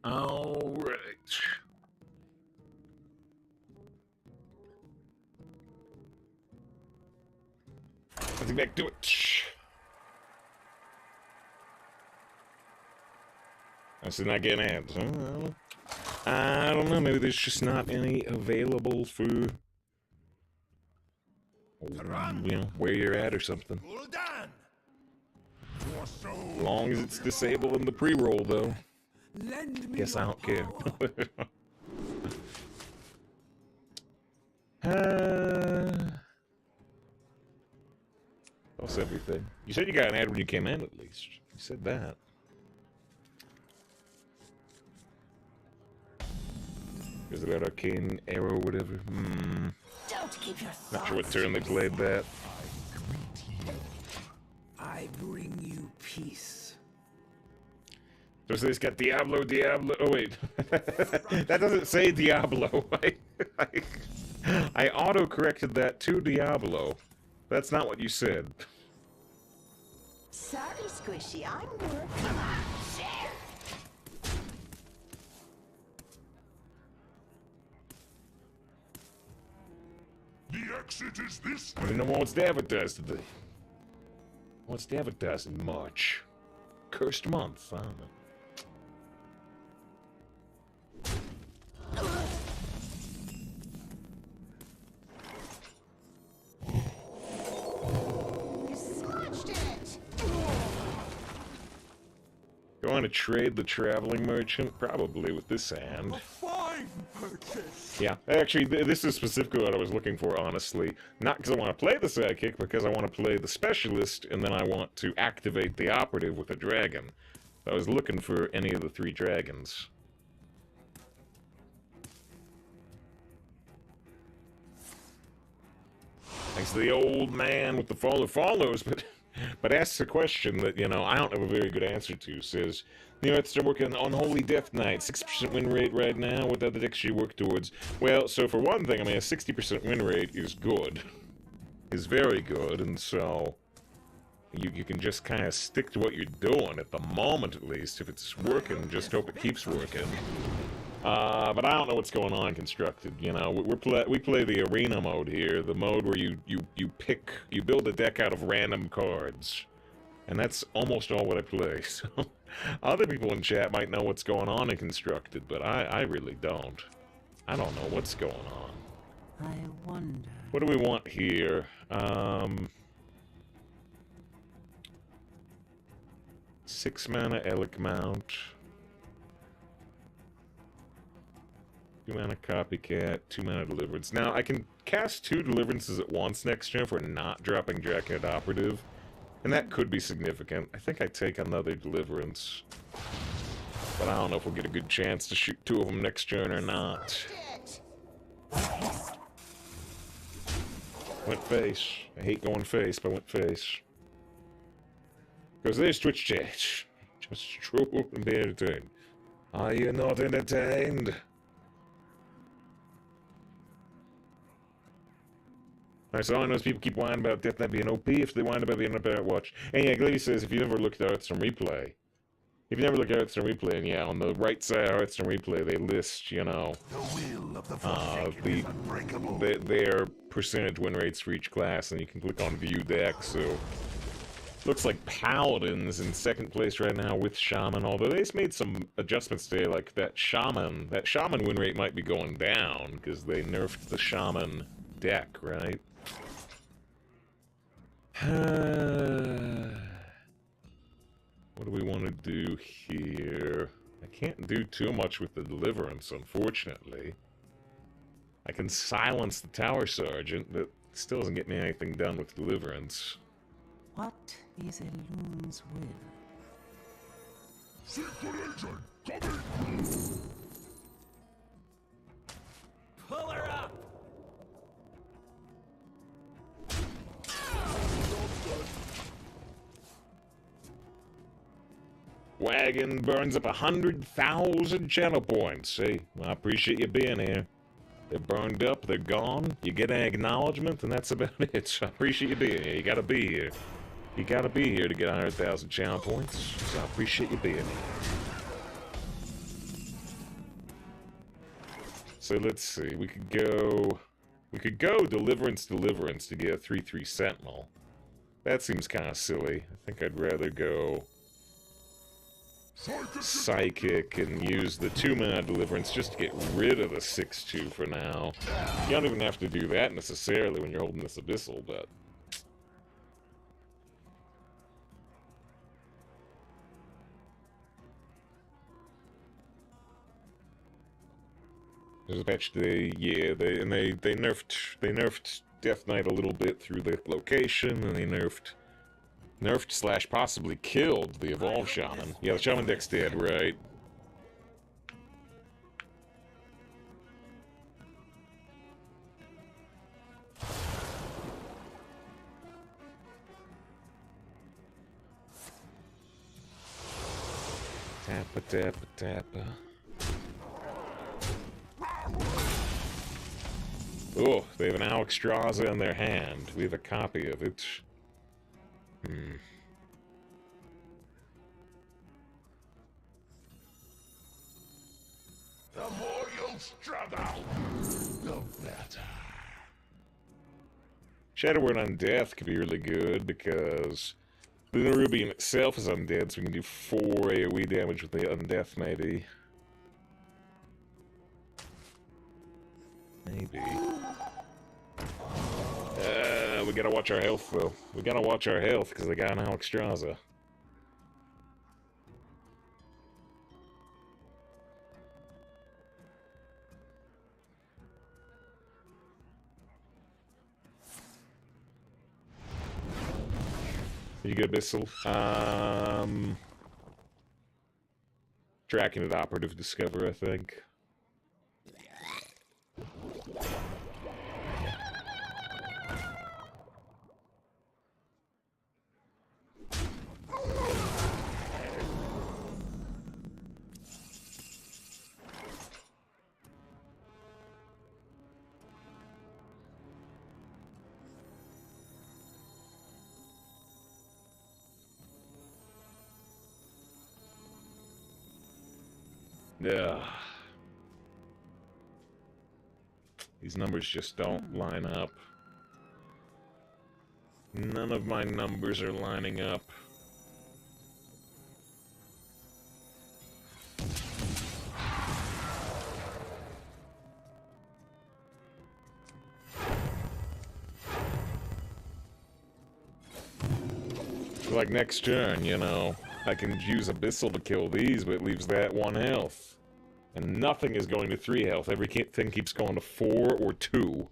All right. Let's get back to it. I said not getting ads. I don't know. Maybe there's just not any available for, you know, where you're at or something. Gul'dan! Your soul. As long as it's disabled in the pre-roll, though. Lend me Guess I your don't care. power. That's everything. You said you got an ad when you came in, at least. You said that. Is it that arcane arrow or whatever? Don't keep your Not sure what thoughts turn they played that. I bring you peace. So it's got Diablo. Oh wait, that doesn't say Diablo. I auto-corrected that to Diablo. That's not what you said. Sorry, Squishy, I'm working. Come on, share. The exit is this I way. didn't know what's advertised today. What's advertised in March? Cursed month, I don't know. You smudged it. Going to trade the traveling merchant? Probably with this hand. Fine purchase. Yeah, actually, this is specifically what I was looking for, honestly. Not because I want to play the sidekick, because I want to play the specialist, and then I want to activate the operative with a dragon. I was looking for any of the 3 dragons. Thanks to the old man with the follows, but asks a question that, you know, I don't have a very good answer to. Says, you know, it's still working on Holy Death Knight, 6% win rate right now. What other decks should you work towards? Well, so for one thing, I mean, a 60% win rate is good. Is very good, and so you can just kind of stick to what you're doing at the moment, at least. If it's working, just hope it keeps working. But I don't know what's going on Constructed. You know, we play the arena mode here, the mode where you build a deck out of random cards, and that's almost all what I play. So other people in chat might know what's going on in Constructed, but I really don't. I don't know what's going on. I wonder. What do we want here? 6 mana Elec Mount. 2 mana Copycat, 2 mana Deliverance. Now, I can cast 2 Deliverances at once next turn for not dropping Draconid Operative, and that could be significant. I think I take another Deliverance, but I don't know if we'll get a good chance to shoot 2 of them next turn or not. Went face. I hate going face, but I went face. Because there's Twitch chat. Just true and be entertained. Are you not entertained? Alright, so all I know is people keep whining about Death Knight being OP if they whine about being up at Watch. And yeah, Glady says if you never looked at Hearthstone Replay, and yeah, on the right side of Hearthstone Replay, they list, you know, The will of the Forsaken is unbreakable. their percentage win rates for each class, and you can click on View Deck, so... Looks like Paladin's in 2nd place right now with Shaman, although they just made some adjustments today, like that Shaman win rate might be going down, because they nerfed the Shaman deck, right? What do we want to do here? I can't do too much with the Deliverance, unfortunately. I can silence the Tower Sergeant, but still doesn't get me anything done with Deliverance. What is Elun's will? Secret agent, coming! Pull her up! Wagon burns up 100,000 channel points. Hey, I appreciate you being here. They're burned up, they're gone. You get an acknowledgement, and that's about it. So I appreciate you being here. You gotta be here. You gotta be here to get 100,000 channel points. So I appreciate you being here. So let's see. We could go Deliverance to get a 3/3 Sentinel. That seems kind of silly. I think I'd rather go Psychic and use the 2-mana Deliverance just to get rid of the 6/2 for now. You don't even have to do that necessarily when you're holding this Abyssal, but... There's actually, yeah, they nerfed Death Knight a little bit through the location, and they nerfed slash possibly killed the Evolved Shaman. Yeah, the Shaman deck's dead, right? Tappa, tappa, tappa. Oh, they have an Alexstrasza in their hand. We have a copy of it. The more you struggle, the better. Shadow Word on Death could be really good because the Nerubian itself is undead, so we can do 4 AoE damage with the Undeath, maybe. Maybe. We gotta watch our health, though. We gotta watch our health, because they got an Alexstrasza. You good, Abyssal? Draconid Operative Discover, I think. Yeah. These numbers just don't line up. None of my numbers are lining up. Like next turn, you know, I can use Abyssal to kill these, but it leaves that 1 health. And nothing is going to 3 health. Everything keeps going to 4 or 2.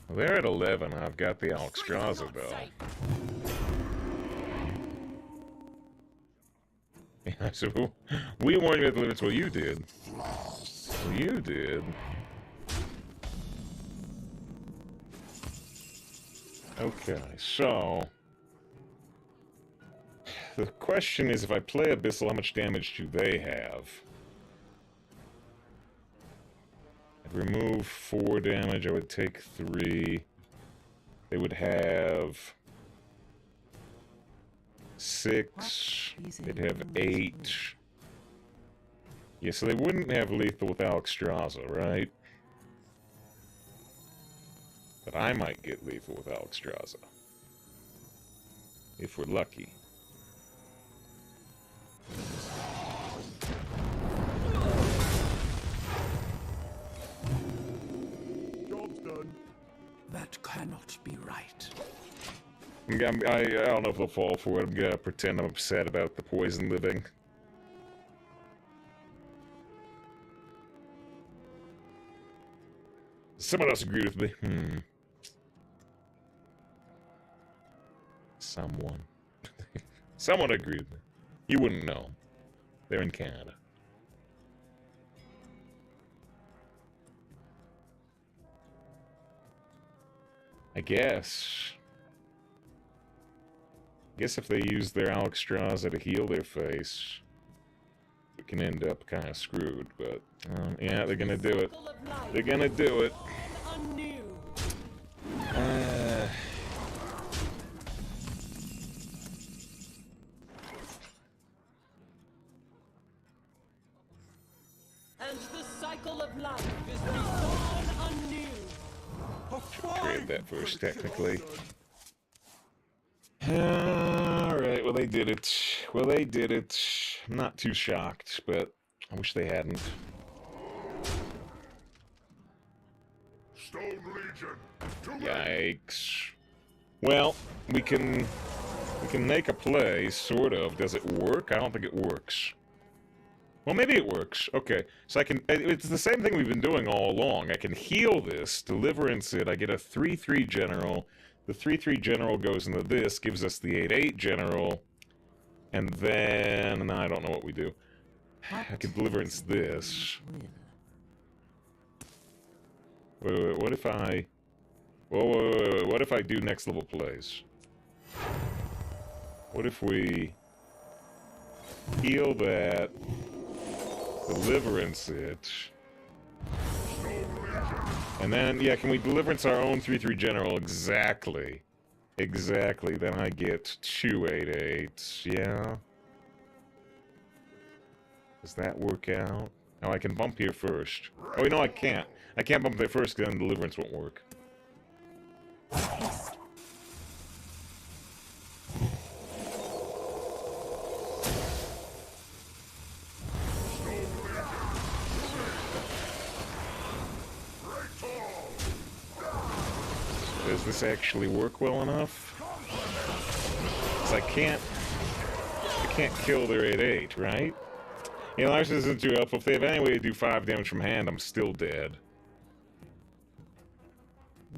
Well, they're at 11. I've got the Alexstrasza, though. Yeah, so we warned you at the limits. Well, you did. Well, you did. Okay, so... the question is, if I play Abyssal, how much damage do they have? I'd remove 4 damage, I would take 3. They would have... 6. They'd have 8. Yeah, so they wouldn't have lethal with Alexstrasza, right? But I might get lethal with Alexstrasza. If we're lucky. Job's done. That cannot be right. I don't know if they'll fall for it. I'm gonna pretend I'm upset about the poison living. Someone else agreed with me. Someone. Someone agreed with me. You wouldn't know. They're in Canada. I guess if they use their Alexstrasza to heal their face, we can end up kind of screwed, but yeah, they're gonna do it. They're gonna do it. upgrade that first, technically. Alright, well they did it. Well they did it. I'm not too shocked, but I wish they hadn't. Stone Legion. Yikes. Well, we can make a play, sort of. Does it work? I don't think it works. Well, maybe it works. Okay, so I can... It's the same thing we've been doing all along. I can heal this, Deliverance it, I get a 3/3 general. The 3/3 general goes into this, gives us the 8/8 general, and then... I don't know what we do. I can Deliverance this. Wait, what if I... Whoa, what if I do next level plays? What if we heal that, Deliverance it, and then, yeah, can we Deliverance our own 3/3 general? Exactly. Exactly. Then I get 2/8/8. Yeah? Does that work out? Oh, I can bump here first. Oh, no, I can't. I can't bump there first, because then Deliverance won't work. Does this actually work well enough? 'Cause I can't kill their 8/8, right? You know, Lars isn't too helpful. If they have any way to do 5 damage from hand, I'm still dead.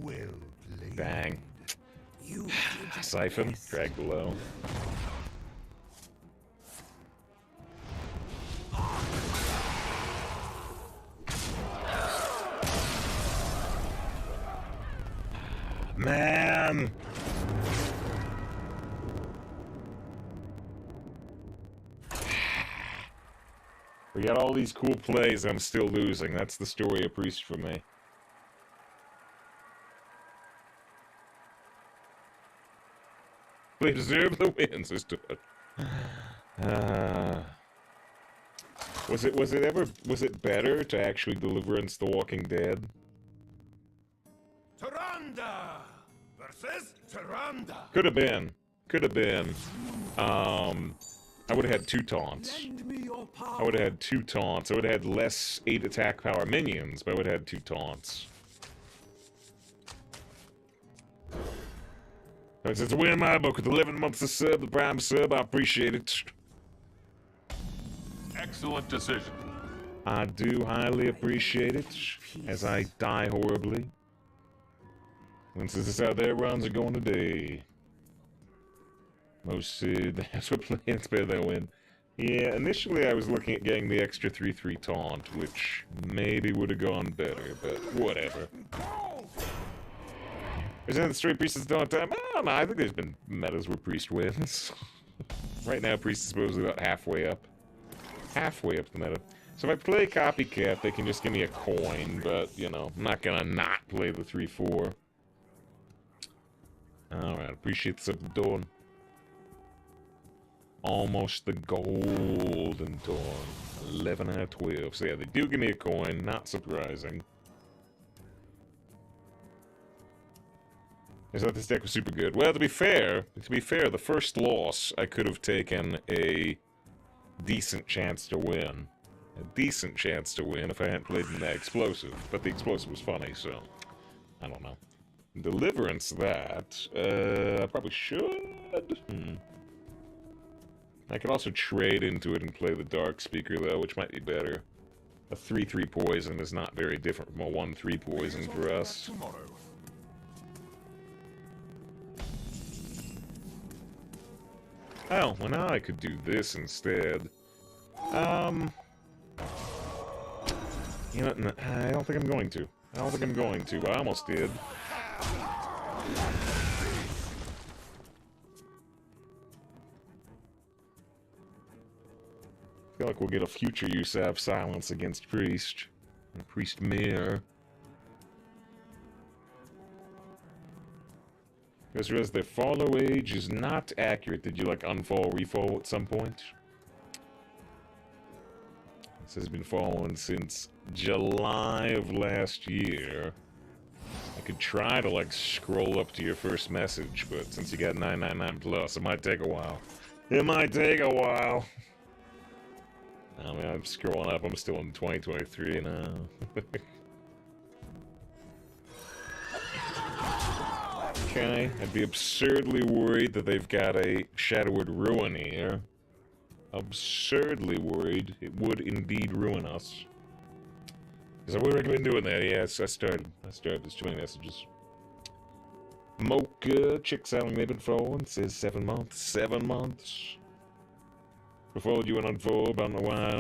Well played. Dang. You Siphon, drag below. Man! We got all these cool plays, I'm still losing. That's the story of Priest for me. They deserve the wins, sister. Was it better to actually Deliverance The Walking Dead? Tyrande versus Tyrande. Could have been. Could have been. I would have had 2 taunts. Lend me your power. I would have had 2 taunts. I would have had less 8 attack power minions, but I would have had 2 taunts. It's a win in my book with 11 months of sub, the prime sub. I appreciate it. Excellent decision. I do highly appreciate it, as I die horribly. And since this is how their runs are going today. Most that's what playing it's better than a win. Yeah, initially I was looking at getting the extra 3/3 taunt, which maybe would have gone better, but whatever. Isn't it the straight Priest is doing time? I don't know, I think there's been metas where Priest wins. Right now, Priest is supposedly about halfway up. Halfway up the meta. So if I play Copycat, they can just give me a coin, but, you know, I'm not gonna not play the 3/4. Alright, appreciate the sub to Dawn. Almost the golden Dawn. 11 out of 12. So yeah, they do give me a coin, not surprising. I thought this deck was super good. Well, to be fair, the first loss, I could have taken a decent chance to win. A decent chance to win if I hadn't played in that explosive. But the explosive was funny, so I don't know. Deliverance that. I probably should. I could also trade into it and play the Dark Speaker, though, which might be better. A 3/3 poison is not very different from a 1/3 poison for us. Tomorrow. Oh, well now I could do this instead. You know, I don't think I'm going to. I don't think I'm going to. I almost did. I feel like we'll get a future use out of Silence against Priest. And Priest Mayor. Just realized their follow age is not accurate. Did you like unfollow, refollow at some point? This has been following since July of last year. I could try to, like, scroll up to your first message, but since you got 999 plus, it might take a while. It might take a while. I mean, I'm scrolling up. I'm still in 2023 now. Okay, I'd be absurdly worried that they've got a Shadowwood Ruin here. Absurdly worried it would indeed ruin us. Because I've already been doing that. Yes, I started. There's too many messages. Mocha, chick selling living phone, says 7 months. 7 months. I followed you in on 4, about a while.